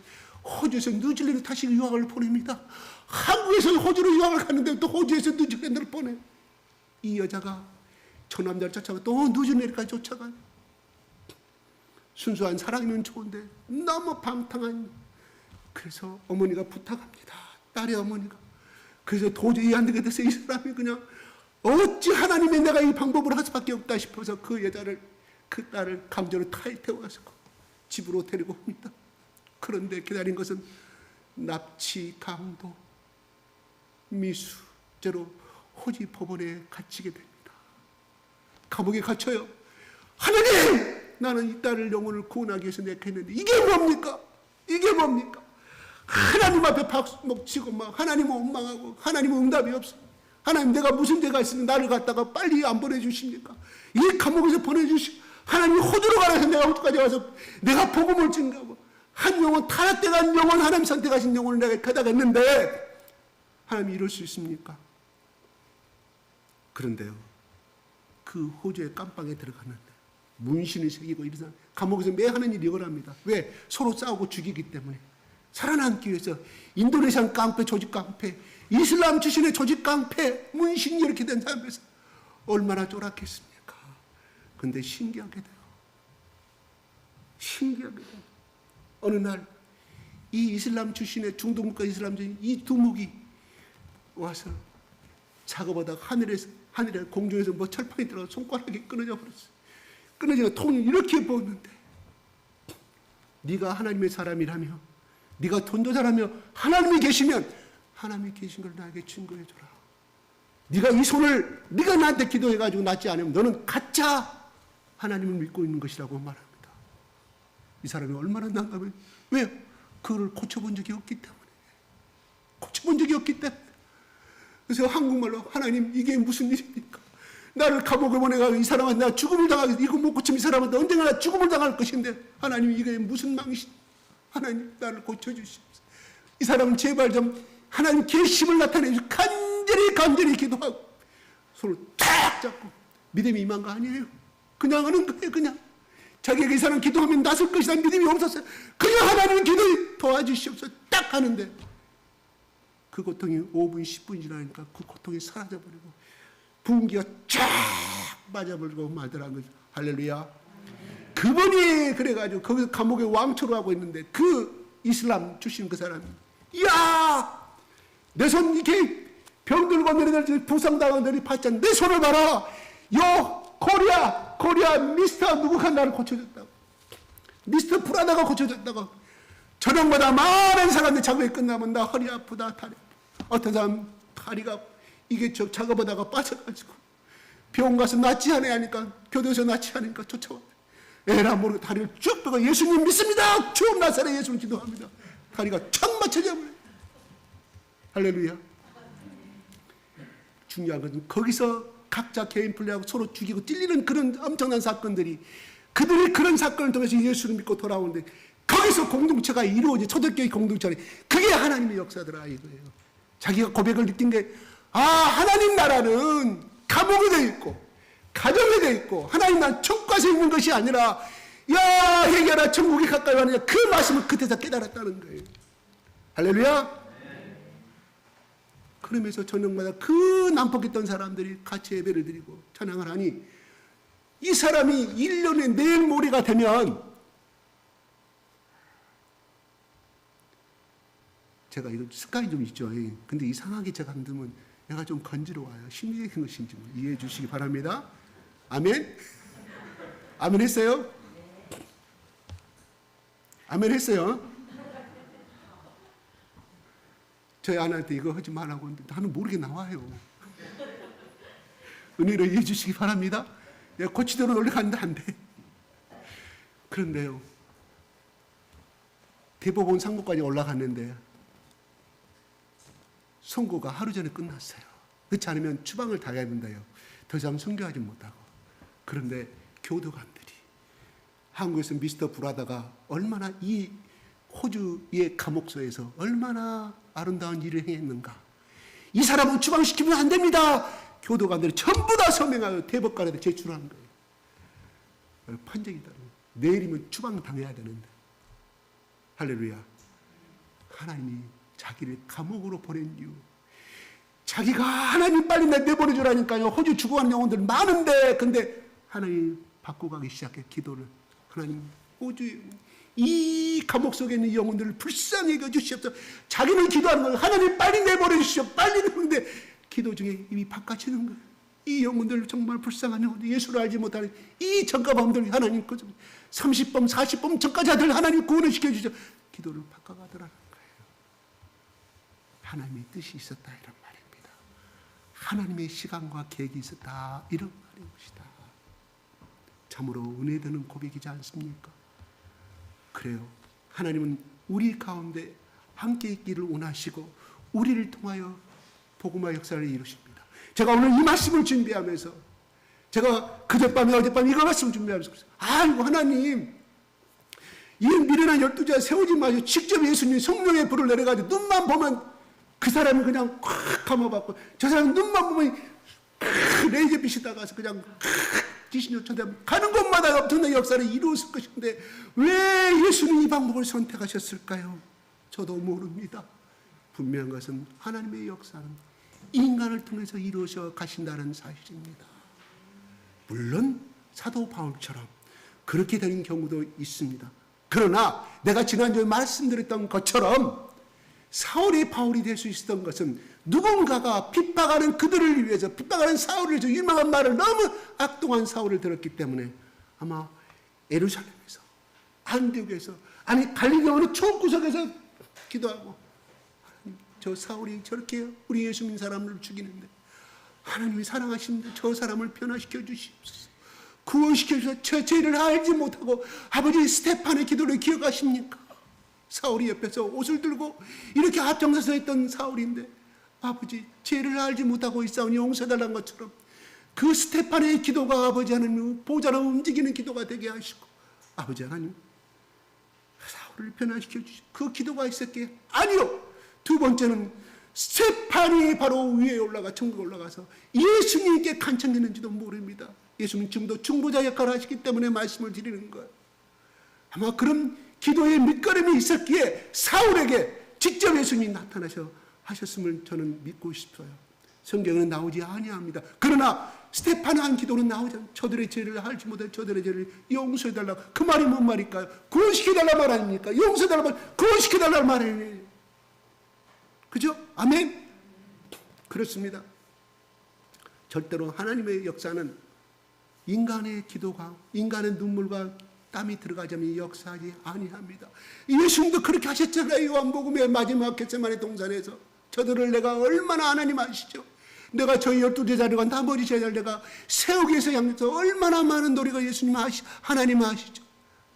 호주에서 뉴질랜드 다시 유학을 보냅니다. 한국에서 호주로 유학을 가는데 또 호주에서 뉴질랜드를 보내. 이 여자가 저 남자를 쫓아가 또 뉴질랜드까지 쫓아가. 순수한 사랑이면 좋은데 너무 방탕한. 그래서 어머니가 부탁합니다. 딸의 어머니가. 그래서 도저히 안 되게 돼서 이 사람이 그냥 어찌 하나님의 내가 이 방법을 할 수밖에 없다 싶어서 그 딸을 감정으로 태워서 집으로 데리고 옵니다. 그런데 기다린 것은 납치, 강도, 미수죄로 호지 법원에 갇히게 됩니다. 감옥에 갇혀요. 하나님! 나는 이 딸을 영혼을 구원하기 위해서 내가 했는데 이게 뭡니까? 하나님 앞에 박수 치고 막 하나님은 원망하고 하나님은 응답이 없어. 하나님 내가 무슨 죄가 있으면 나를 갖다가 빨리 안 보내주십니까? 이 감옥에서 하나님이 호주로 가라 해서 내가 호주까지 와서 내가 복음을 증거하고 한 영혼 타락돼간 영혼 하나님 선택하신 영혼을 내가 가다갔는데 하나님이 이럴 수 있습니까? 그런데요 그 호주의 깜빵에 들어갔는데 문신을 새기고 이런 감옥에서 매 하는 일이 이거랍니다. 왜? 서로 싸우고 죽이기 때문에 살아남기 위해서 인도네시안 깡패, 조직 깡패, 이슬람 출신의 조직 깡패, 문신이 이렇게 된 사람에서 얼마나 쫄았겠습니까? 그런데 신기하게 돼요. 어느 날 이 이슬람 출신의 중동국가 이슬람 출신 이 두목이 와서 작업하다가 하늘에 공중에서 뭐 철판이 들어가 손가락이 끊어져 버렸어요. 끊어지고 통이 이렇게 보였는데 네가 하나님의 사람이라며 네가 전도자라며 하나님이 계시면 하나님이 계신 걸 나에게 증거해줘라. 네가 이 손을 네가 나한테 기도해가지고 낫지 않으면 너는 가짜 하나님을 믿고 있는 것이라고 말합니다. 이 사람이 얼마나 난감해. 왜요? 그거를 고쳐본 적이 없기 때문에. 그래서 한국말로 하나님 이게 무슨 일입니까? 나를 감옥에 보내가지고 이 사람한테 나 죽음을 당하겠어. 이거 못 고치면 이 사람한테 언젠가 나 죽음을 당할 것인데 하나님 이게 무슨 망신. 하나님 나를 고쳐주시옵소서. 이 사람은 제발 좀 하나님 계심을 나타내주시고 간절히 기도하고 손을 탁 잡고 믿음이 임한 거 아니에요. 그냥 하는 거예요. 그냥 자기에게 이 사람 기도하면 낫을 것이다 믿음이 없었어요. 그냥 하나님 기도에 도와주시옵소서 딱 하는데 그 고통이 5분 10분 지나니까 그 고통이 사라져버리고 부흥기가 쫙 맞아버리고 말더라고요. 할렐루야. 그분이 그래가지고 거기서 감옥에 왕초로 하고 있는데 그 이슬람 출신 그 사람이 이야 내 손 이렇게 병들고 너희들 부상당한 너희 봤잖아. 내 손을 봐라. 코리아 미스터 누구가 나를 고쳐줬다고. 미스터 프라다가 고쳐줬다고. 저녁마다 많은 사람들 작업이 끝나면 나 허리 아프다 다리 아프다. 어떤 사람 다리가 이게 저 작업하다가 빠져가지고 병원 가서 낫지 않아야 하니까 교도소 낫지 않으니까 쫓아와. 에라 모르고 다리를 쭉 펴고 예수님 믿습니다. 쭉 나사렛 예수님 기도합니다. 다리가 촥 맞춰져 버려요. 할렐루야. 중요한 것은 거기서 각자 개인 플레이하고 서로 죽이고 찔리는 그런 엄청난 사건들이 그들이 그런 사건을 통해서 예수를 믿고 돌아오는데 거기서 공동체가 이루어지 초대교회 공동체는 그게 하나님의 역사더라 이거예요. 자기가 고백을 느낀 게 하나님 나라는 감옥에 돼 있고 가정에 돼 있고 하나님 난 천국가서 있는 것이 아니라 야 해결아 천국이 가까이 왔느냐 그 말씀을 그때서 깨달았다는 거예요. 할렐루야. 그러면서 저녁마다 그 난폭했던 사람들이 같이 예배를 드리고 찬양을 하니 이 사람이 1년에 내일 모레가 되면 제가 이거 습관이 좀 있죠. 근데 이상하게 제가 안 들으면 내가 좀 건지러워요. 심리적인 것인지 이해해 주시기 바랍니다. 아멘? 아멘 했어요? 아멘 했어요? 저희 아내한테 이거 하지 말라고 하는데 나는 모르게 나와요. 은혜를 이해해 주시기 바랍니다. 내가 고치대로 놀러갔는데 안 돼. 그런데요. 대법원 상고까지 올라갔는데 선고가 하루 전에 끝났어요. 그렇지 않으면 추방을 당해야 된다요. 더 이상 선교하지 못하고. 그런데 교도관들이 한국에서 미스터 브라더가 얼마나 이 호주의 감옥소에서 얼마나 아름다운 일을 행했는가. 이 사람은 추방시키면 안 됩니다. 교도관들이 전부 다 서명하여 대법관에다 제출하는 거예요. 판정이다. 내일이면 추방당해야 되는데. 할렐루야. 하나님이 자기를 감옥으로 보낸 이유. 자기가 하나님 빨리 내보내주라니까요. 호주 죽어가는 영혼들 많은데 근데 하나님 바꿔가기 시작해 기도를. 하나님 호주 이 감옥 속에 있는 영혼들을 불쌍히 여겨주시옵소서. 자기는 기도하는 거예요. 하나님 빨리 내버려 주시오. 빨리 내보는데 기도 중에 입이 바꿔치는 거예요. 이 영혼들 정말 불쌍한 영혼들, 예수를 알지 못하는 이 전가범들 하나님 30번 40번 전가자들 하나님 구원을 시켜주시오. 기도를 바꿔가더라는 거예요. 하나님의 뜻이 있었다 이런 말입니다. 하나님의 시간과 계획이 있었다 이런 말이옵시다. 참으로 은혜되는 고백이지 않습니까? 그래요. 하나님은 우리 가운데 함께 있기를 원하시고 우리를 통하여 복음화 역사를 이루십니다. 제가 오늘 이 말씀을 준비하면서 제가 그젯밤에 어젯밤에 이거 말씀을 준비하면서 아이고 하나님 이 미련한 12제자 세우지 마시고 직접 예수님 성령의 불을 내려가지고 눈만 보면 그 사람이 그냥 콱 감아받고 저 사람은 눈만 보면 레이저빛이 나가서 그냥 귀신이 쫓아다니면 가는 곳마다 엄청난 역사를 이루었을 것인데 왜 예수님 이 방법을 선택하셨을까요? 저도 모릅니다. 분명한 것은 하나님의 역사는 인간을 통해서 이루어져 가신다는 사실입니다. 물론 사도 바울처럼 그렇게 되는 경우도 있습니다. 그러나 내가 지난주에 말씀드렸던 것처럼 사울이 바울이 될 수 있었던 것은 누군가가 핍박하는 그들을 위해서 핍박하는 사울을 위해서 유명한 말을 너무 악동한 사울을 들었기 때문에 아마 예루살렘에서 안디옥에서 아니 갈릴리 어느 초구석에서 기도하고 하나님 저 사울이 저렇게 우리 예수 믿는 사람을 죽이는데 하나님이 사랑하시는데 저 사람을 변화시켜 주시옵소서. 구원시켜 주셔서 저 죄를 알지 못하고 아버지 스테판의 기도를 기억하십니까? 사울이 옆에서 옷을 들고 이렇게 앞장서서 했던 사울인데 아버지 죄를 알지 못하고 있사오니 용서해달라는 것처럼 그 스테판의 기도가 아버지 하나님 보좌로 움직이는 기도가 되게 하시고 아버지 하나님 사울을 변화시켜 주시고 그 기도가 있었기에 아니요. 두 번째는 스테판이 바로 위에 올라가 천국에 올라가서 예수님께 간청했는지도 모릅니다. 예수님 지금도 중보자 역할을 하시기 때문에 말씀을 드리는 거예요. 아마 그런 기도의 밑거름이 있었기에 사울에게 직접 예수님이 나타나셔 하셨음을 저는 믿고 싶어요. 성경은 나오지 아니합니다. 그러나 스테판의 한 기도는 나오지 않아요. 저들의 죄를 알지 못해 저들의 죄를 용서해달라고. 그 말이 뭔 말일까요? 구원시켜달라는 말 아닙니까? 용서해달라는 말, 구원시켜달라는 말이에요. 그죠? 아멘? 그렇습니다. 절대로 하나님의 역사는 인간의 기도가 인간의 눈물과 땀이 들어가자면 역사하지 아니합니다. 예수님도 그렇게 하셨잖아요. 요한복음의 마지막 겟세마네 동산에서 저들을 내가 얼마나 하나님 아시죠? 내가 저희 12제자들과 나머지 제자를 내가 세우기 위해서 양육해서 얼마나 많은 노력을 예수님 하나님 아시죠?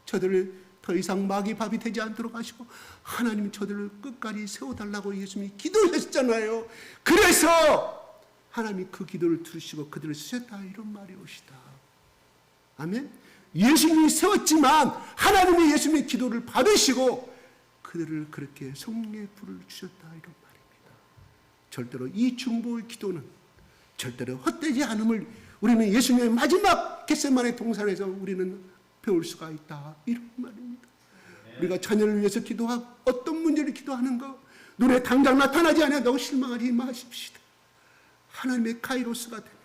저들을 더 이상 마귀 밥이 되지 않도록 하시고 하나님이 저들을 끝까지 세워달라고 예수님이 기도하셨잖아요. 그래서 하나님이 그 기도를 들으시고 그들을 쓰셨다 이런 말이 오시다. 아멘? 예수님이 세웠지만 하나님이 예수님의 기도를 받으시고 그들을 그렇게 성령의 불을 주셨다 이런 말입니다. 절대로 이 중보의 기도는 절대로 헛되지 않음을 우리는 예수님의 마지막 겟세마네 동산에서 우리는 배울 수가 있다. 이런 말입니다. 우리가 자녀를 위해서 기도하고 어떤 문제를 기도하는가 눈에 당장 나타나지 않아도 실망하지 마십시다. 하나님의 카이로스가 되면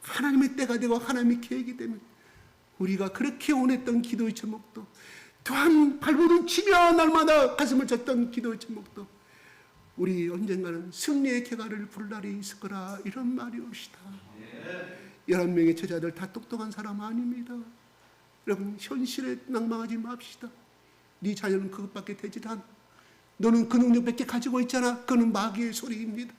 하나님의 때가 되고 하나님의 계획이 되면 우리가 그렇게 원했던 기도의 제목도 또한 발버둥 치며 날마다 가슴을 쳤던 기도의 제목도 우리 언젠가는 승리의 쾌가를 부를 날이 있을 거라 이런 말이 옵시다. 11명의 제자들 다 똑똑한 사람 아닙니다. 여러분 현실에 낭망하지 맙시다. 네 자녀는 그것밖에 되질 않아. 너는 그 능력밖에 가지고 있잖아. 그는 마귀의 소리입니다.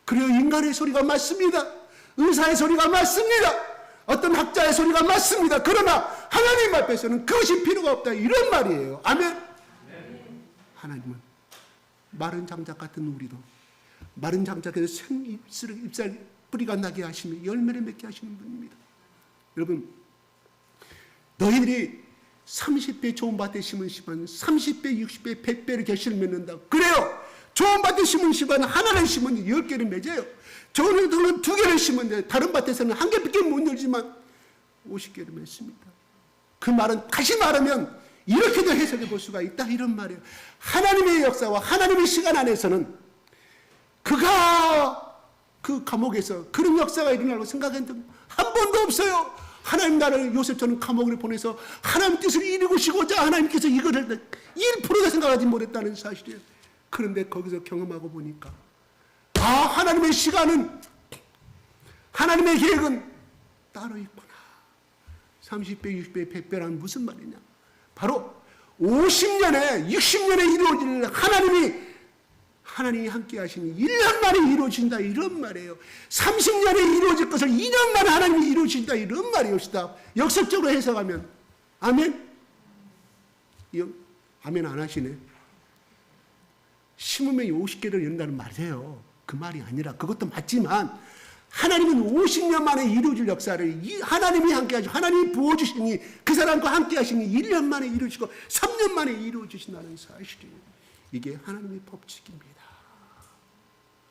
그래요 인간의 소리가 맞습니다. 의사의 소리가 맞습니다. 어떤 학자의 소리가 맞습니다. 그러나 하나님 앞에서는 그것이 필요가 없다. 이런 말이에요. 아멘. 하나님은 마른 장작 같은 우리도 마른 장작에서 잎살 뿌리가 나게 하시며 열매를 맺게 하시는 분입니다. 여러분 너희들이 30배 좋은 밭에 심은 씨는 30배, 60배, 100배를 결실을 맺는다. 그래요. 좋은 밭에 심은 씨는 하나를 심은 10개를 맺어요. 좋은 돌은 2개를 심은데 다른 밭에서는 1개밖에 못 열지만 50개를 맺습니다. 그 말은 다시 말하면 이렇게도 해석해 볼 수가 있다 이런 말이에요. 하나님의 역사와 하나님의 시간 안에서는 그가 그 감옥에서 그런 역사가 일어나고 생각한 적 한 번도 없어요. 하나님 나라를 요셉처럼 감옥을 보내서 하나님 뜻을 이루시고자 하나님께서 이거를 1%도 생각하지 못했다는 사실이에요. 그런데 거기서 경험하고 보니까 하나님의 시간은 하나님의 계획은 따로 있구나. 30배, 60배, 100배란 무슨 말이냐. 바로 50년에 60년에 이루어질 하나님이 함께 하시니 1년 만에 이루어진다 이런 말이에요. 30년에 이루어질 것을 2년 만에 하나님이 이루어진다 이런 말이옵시다. 역설적으로 해석하면 아멘? 아멘 안 하시네. 심으면 50개를 연다는 말이에요. 그 말이 아니라 그것도 맞지만 하나님은 50년 만에 이루어질 역사를 하나님이 함께 하시고 하나님이 부어주시니 그 사람과 함께 하시니 1년 만에 이루어지고 3년 만에 이루어지신다는 사실이에요. 이게 하나님의 법칙입니다.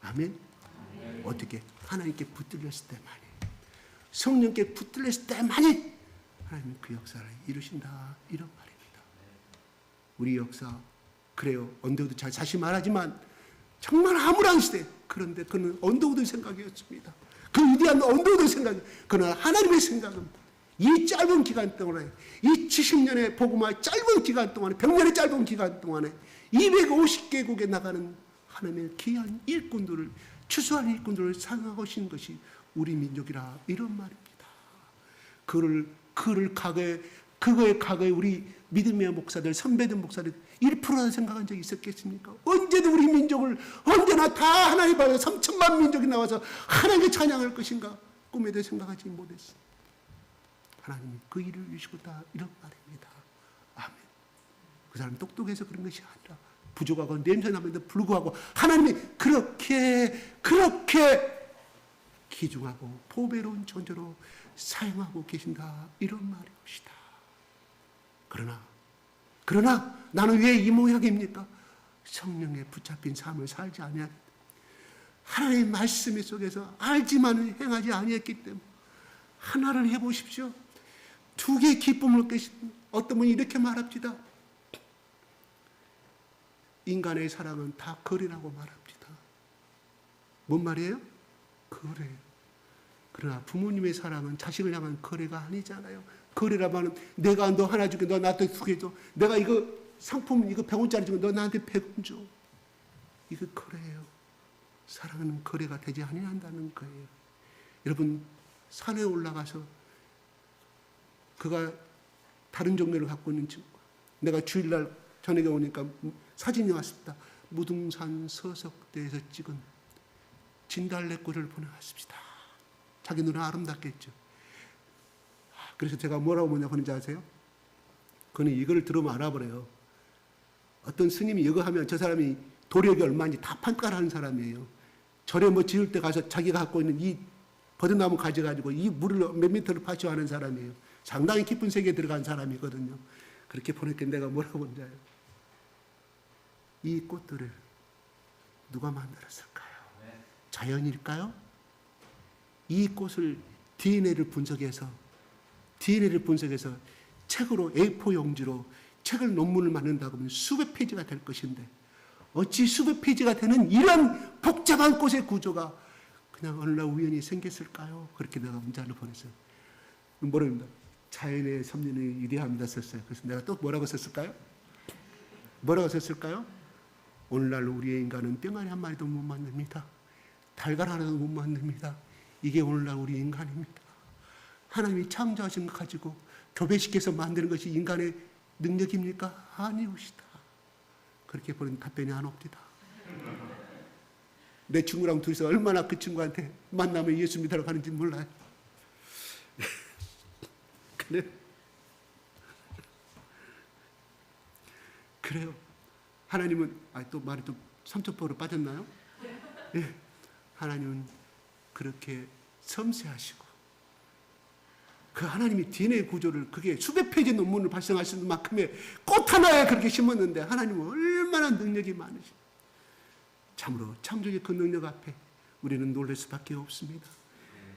아멘? 어떻게? 하나님께 붙들렸을 때만이 성령께 붙들렸을 때만이 하나님은 그 역사를 이루신다 이런 말입니다. 우리 역사 그래요. 언더우드 잘 다시 말하지만 정말 암울한 시대. 그런데 그는 언더우드 생각이었습니다. 그 위대한 언더우드 생각이. 그러나 하나님의 생각은 이 짧은 기간 동안에 이 70년의 복음화의 짧은 기간 동안에 100년의 짧은 기간 동안에 250개국에 나가는 하나님의 귀한 일꾼들을 추수한 일꾼들을 사용하고 계신 것이 우리 민족이라 이런 말입니다. 그거의 과거에 우리 믿음의 목사들 선배들 목사들 1%나 생각한 적이 있었겠습니까? 언제든 우리 민족을 언제나 다 하나님 앞에 3천만 민족이 나와서 하나님께 찬양할 것인가 꿈에도 생각하지 못했어. 하나님이 그 일을 이루시고다 이런 말입니다. 아멘. 그 사람 똑똑해서 그런 것이 아니라 부족하고 냄새나면도 불구하고 하나님이 그렇게 귀중하고 보배로운 존재로 사용하고 계신다 이런 말이옵시다. 그러나 나는 왜 이 모양입니까? 성령에 붙잡힌 삶을 살지 아니하기 때문에 하나님의 말씀 속에서 알지만 행하지 아니했기 때문에 하나를 해보십시오. 2개의 기쁨을 깨신 어떤 분이 이렇게 말합니다. 인간의 사랑은 다 거래라고 말합니다. 뭔 말이에요? 거래. 그러나 부모님의 사랑은 자식을 향한 거래가 아니잖아요. 거래라면 내가 너 하나 줄게, 너 나한테 2개 줘. 내가 이거 상품 이거 100원짜리 주면 너 나한테 100원 줘. 이거 거래예요. 사랑은 거래가 되지 아니한다는 거예요. 여러분 산에 올라가서 그가 다른 종교를 갖고 있는 친구, 내가 주일날 저녁에 오니까 사진이 왔습니다. 무등산 서석대에서 찍은 진달래꽃을 보내왔습니다. 자기 눈은 아름답겠죠. 그래서 제가 뭐라고 하는지 아세요? 그는 이거를 들으면 알아버려요. 어떤 스님이 이거 하면 저 사람이 도력이 얼마인지 다 판가하는 사람이에요. 절에 뭐 지을 때 가서 자기가 갖고 있는 이 버드나무 가져가지고 이 물을 몇 미터를 파쇼하는 사람이에요. 상당히 깊은 세계에 들어간 사람이거든요. 그렇게 보냈게 내가 뭐라고 하는지 알아요? 이 꽃들을 누가 만들었을까요? 자연일까요? 이 꽃을 DNA를 분석해서 책으로 A4 용지로 책을 논문을 만든다고 하면 수백 페이지가 될 것인데 어찌 수백 페이지가 되는 이런 복잡한 꽃의 구조가 그냥 어느 날 우연히 생겼을까요? 그렇게 내가 문자를 보냈어요. 뭐랍니다. 자연의 섭리는 위대합니다 썼어요. 그래서 내가 또 뭐라고 썼을까요? 오늘날 우리의 인간은 뿅아리 한 마리도 못 만듭니다. 달걀 하나도 못 만듭니다. 이게 오늘날 우리 인간입니다. 하나님이 창조하신 것 가지고 교배시켜서 만드는 것이 인간의 능력입니까? 아니오시다. 그렇게 보낸 답변이 안 옵니다. 내 친구랑 둘이서 얼마나 그 친구한테 만나면 예수 믿으러 가는지 몰라요. 그래요. 하나님은 또 말이 좀 삼천포로 빠졌나요? 예. 하나님은 그렇게 섬세하시고 그 하나님이 DNA 구조를 그게 수백 페이지 논문을 발생하시는 만큼의 꽃 하나에 그렇게 심었는데 하나님은 얼마나 능력이 많으시. 참으로 창조의 그 능력 앞에 우리는 놀랄 수밖에 없습니다.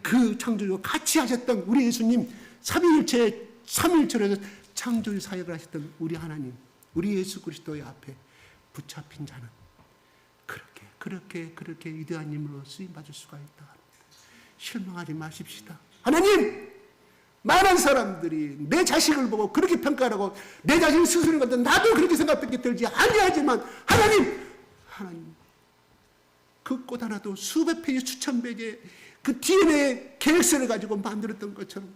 그 창조와 같이 하셨던 우리 예수님 삼위일체로 창조의 사역을 하셨던 우리 하나님, 우리 예수 그리스도의 앞에 붙잡힌 자는 그렇게 위대한 인물로 쓰임받을 수가 있다. 실망하지 마십시다. 하나님! 많은 사람들이 내 자식을 보고 그렇게 평가하고 내 자식 스스로 갖다 나도 그렇게 생각밖에 들지 아니하지만 하나님 그 꽃 하나도 수백 페이지 수천 페이지의 그 DNA 계획서를 가지고 만들었던 것처럼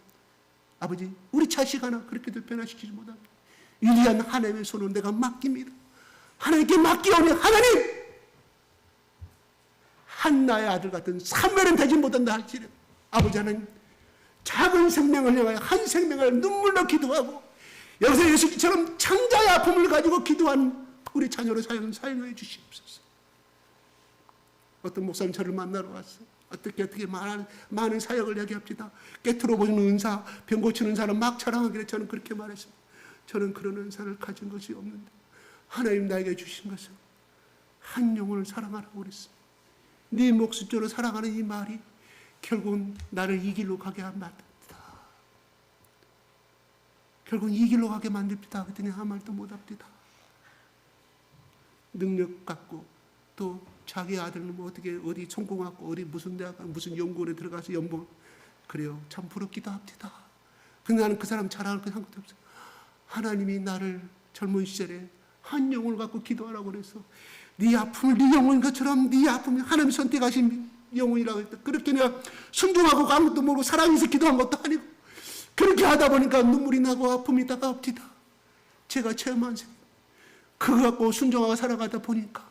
아버지 우리 자식 하나 그렇게도 변화시키지 못합니다. 위대한 하나님의 손을 내가 맡깁니다. 하나님께 맡기오니 하나님 한나의 아들 같은 사멸은 되지 못한다 할지라도 아버지 하나님 작은 생명을 향하여 한 생명을 눈물로 기도하고 여기서 예수님처럼 창자의 아픔을 가지고 기도한 우리 자녀로 사용하여 주시옵소서. 어떤 목사님 저를 만나러 왔어요. 어떻게 많은 사역을 얘기합시다. 깨트려 보는 은사, 병 고치는 사람 막 자랑하길래 저는 그렇게 말했습니다. 저는 그런 은사를 가진 것이 없는데 하나님 나에게 주신 것은 한 영혼을 사랑하라고 그랬습니다. 네 목숨처럼 사랑하는 이 말이 결국은 나를 이 길로 가게 만듭니다. 결국은 이 길로 가게 만듭니다. 그랬더니 아무 말도 못합니다. 능력 갖고 또 자기 아들은 뭐 어디 성공하고 어디 무슨 대학 무슨 연구원에 들어가서 연봉 그래요. 참 부럽기도 합니다. 근데 나는 그 사람 자랑할 건 아무것도 없어요. 하나님이 나를 젊은 시절에 한 영혼을 갖고 기도하라고 그래서 네 아픔을 네 영혼인 것처럼 네 아픔을 하나님 선택하신 영혼이라고 했다. 그렇게 내가 순종하고 아무것도 모르고 사랑해서 기도한 것도 아니고 그렇게 하다 보니까 눈물이 나고 아픔이 다가옵니다. 제가 체험한 생 그거 갖고 순종하고 살아가다 보니까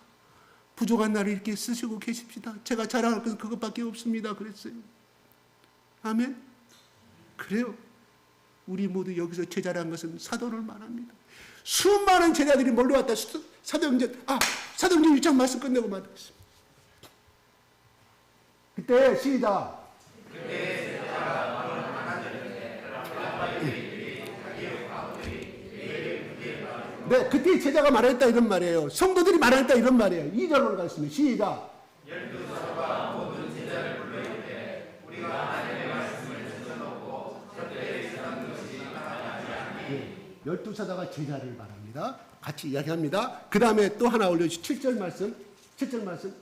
부족한 나를 이렇게 쓰시고 계십니다. 제가 자랑할 것은 그것밖에 없습니다. 그랬어요. 아멘. 그래요. 우리 모두 여기서 제자라는 것은 사도를 말합니다. 수많은 제자들이 몰려왔다. 사도행전 6장 말씀 끝내고 말하겠습니다. 그때 시작. 네, 그때 제자가 말했다 이런 말이에요. 성도들이 말했다 이런 말이에요. 2절로 가겠습니다. 시작. 12사도가 모든 제자를 불러이르되 우리가 하나님의 말씀을 듣는다고 저때에 있었던 것이 나타나지 않니. 12사도가 제자를 말합니다. 같이 이야기합니다. 그 다음에 또 하나 올려주시죠. 7절 말씀.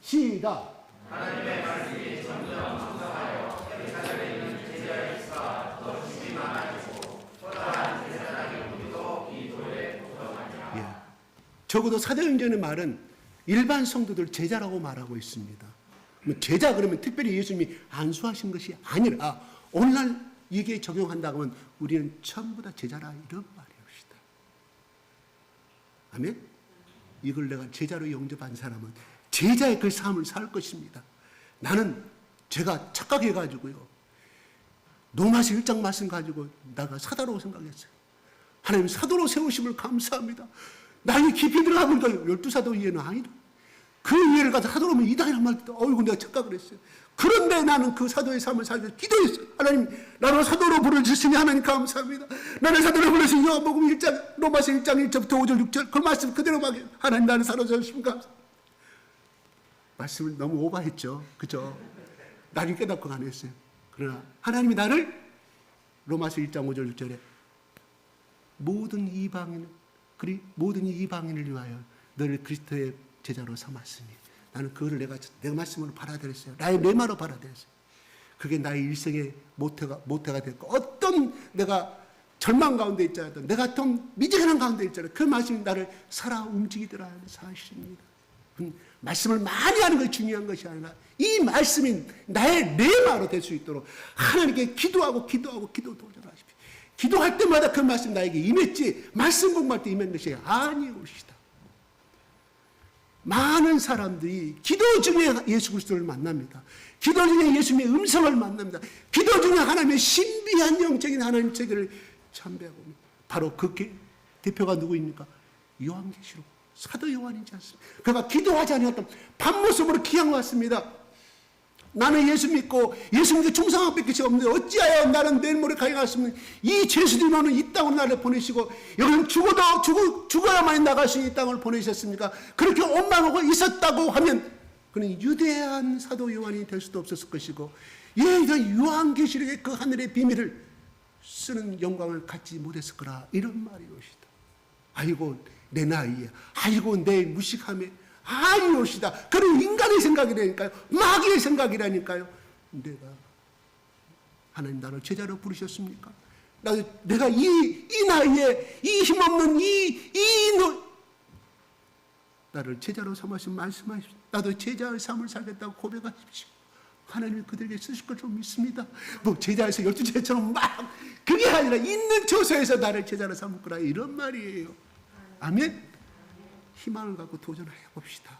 시작. 하나님의 말씀이 점점 성장하여 제자들에 있는 제자의 수가 더 죽이 많아지고 초라한 제사장의 우리도 이 도에 도전하리라. 적어도 사도행전의 말은 일반 성도들 제자라고 말하고 있습니다. 제자 그러면 특별히 예수님이 안수하신 것이 아니라 오늘날 이게 적용한다고 하면 우리는 전부 다 제자라 이런 말이옵시다. 아멘? 이걸 내가 제자로 영접한 사람은 제자의 그 삶을 살 것입니다. 나는 제가 착각해가지고요. 로마서 1장 말씀 가지고 내가 사도라고 생각했어요. 하나님 사도로 세우심을 감사합니다. 나이 깊이 들어가보니까 12사도 이해는 아니다. 그 이해를 가서 사도로 하면 이다이란 말도 어이구 내가 착각을 했어요. 그런데 나는 그 사도의 삶을 살면서 기도했어요. 하나님 나를 사도로 부르셨으니 하나님 감사합니다. 나를 사도로 부르신 요한복음 1장 로마서 1장 1절부터 5절 6절 그 말씀 그대로 막 하나님 나를 사도로 세우심을 감사합니다. 말씀을 너무 오버했죠. 그죠? 나중에 깨닫고 안 했어요. 그러나 하나님이 나를 로마서 1장 5절 6절에 모든 이방인을 위하여 너를 그리스도의 제자로 삼았으니 나는 그거를 내가 말씀으로 받아들였어요. 나의 레마로 받아들였어요. 그게 나의 일생의 모태가 됐고, 어떤 내가 절망 가운데 있자든 내가 좀 미지근한 가운데 있잖아요. 그 말씀이 나를 살아 움직이더라 하는 사실입니다. 말씀을 많이 하는 것이 중요한 것이 아니라 이 말씀이 나의 레마로 될 수 있도록 하나님께 기도하고 도전하십시오. 기도할 때마다 그 말씀 나에게 임했지 말씀 공부할 때 임한 것이 아니오시다. 많은 사람들이 기도 중에 예수 그리스도를 만납니다. 기도 중에 예수님의 음성을 만납니다. 기도 중에 하나님의 신비한 영적인 하나님 체계를 참배하고 바로 그 대표가 누구입니까? 요한계시록 사도 요한이지 않습니까? 그가 기도하지 않았던 밤모습으로 기양 왔습니다. 나는 예수 믿고 예수님께 충성한 뺏기시 없는데 어찌하여 나는 내일 모레 가야 갔으면 이 죄수들만은 이 땅으로 나를 보내시고 여기는 죽어야만 나갈 수 있는 이 땅을 보내셨습니까? 그렇게 원망하고 있었다고 하면 그는 유대한 사도 요한이 될 수도 없었을 것이고 이런 요한계시록의 그 하늘의 비밀을 쓰는 영광을 갖지 못했을 거라 이런 말이옵시다. 아이고 내 나이에 아이고 내 무식함에 아니옵시다. 그런 인간의 생각이라니까요. 마귀의 생각이라니까요. 내가 하나님 나를 제자로 부르셨습니까? 내가 이 나이에 이 힘없는 나를 제자로 삼으신 말씀하십시오. 나도 제자의 삶을 살겠다고 고백하십시오. 하나님이 그들에게 쓰실 걸 좀 믿습니다. 뭐 제자에서 12제자처럼 막 그게 아니라 있는 처소에서 나를 제자로 삼을 거라 이런 말이에요. 아멘. 희망을 갖고 도전해 봅시다.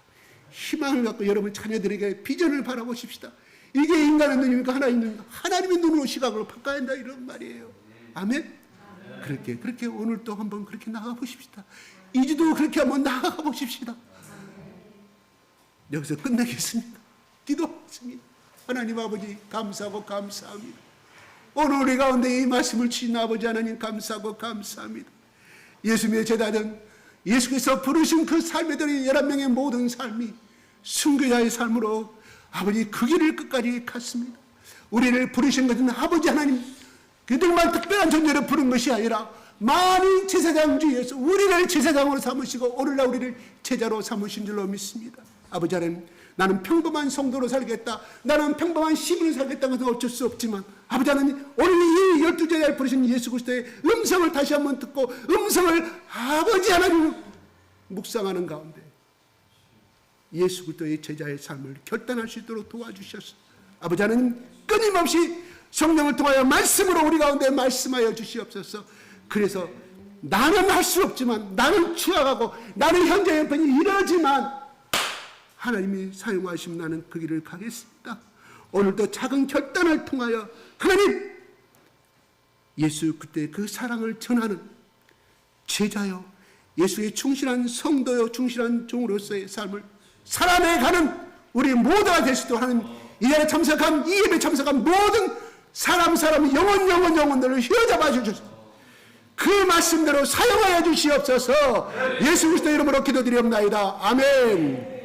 희망을 갖고 여러분 자녀들에게 비전을 바라보십시다. 이게 인간의 눈입니까? 하나님의 눈으로 시각으로 바꿔야 한다 이런 말이에요. 아멘. 그렇게 오늘 또 한번 그렇게 나가 보십시다. 2주도 그렇게 한번 나가 보십시다. 여기서 끝내겠습니다. 기도하겠습니다. 하나님 아버지 감사하고 감사합니다. 오늘 우리 가운데 이 말씀을 주신 아버지 하나님 감사하고 감사합니다. 예수님의 제자된 예수께서 부르신 그 삶에 들인 11명의 모든 삶이 순교자의 삶으로 아버지 그 길을 끝까지 갔습니다. 우리를 부르신 것은 아버지 하나님 그들만 특별한 존재로 부른 것이 아니라 많은 제사장 중에서 우리를 제사장으로 삼으시고 오늘날 우리를 제자로 삼으신 줄로 믿습니다. 아버지 하나님 나는 평범한 성도로 살겠다. 나는 평범한 시민으로 살겠다는 것은 어쩔 수 없지만 아버지 하나님 오늘 이 12제자를 부르신 예수 그리스도의 음성을 다시 한번 듣고 음성을 아버지 하나님 묵상하는 가운데 예수 그리스도의 제자의 삶을 결단할 수 있도록 도와주셔서 아버지 하나님 끊임없이 성령을 통하여 말씀으로 우리 가운데 말씀하여 주시옵소서. 그래서 나는 할 수 없지만 나는 추락하고 나는 현재 형편이 이러지만 하나님이 사용하시면 나는 그 길을 가겠습니다. 오늘도 작은 결단을 통하여 하나님 예수 그때의 그 사랑을 전하는 제자요 예수의 충실한 성도요 충실한 종으로서의 삶을 살아내가는 우리 모두가 될 수 있도록 하는 이 자리에 참석한 이 예배에 참석한 모든 사람 영혼들을 휘어잡아 주셔서 그 말씀대로 사용하여 주시옵소서. 예수 그리스도 이름으로 기도드리옵나이다. 아멘.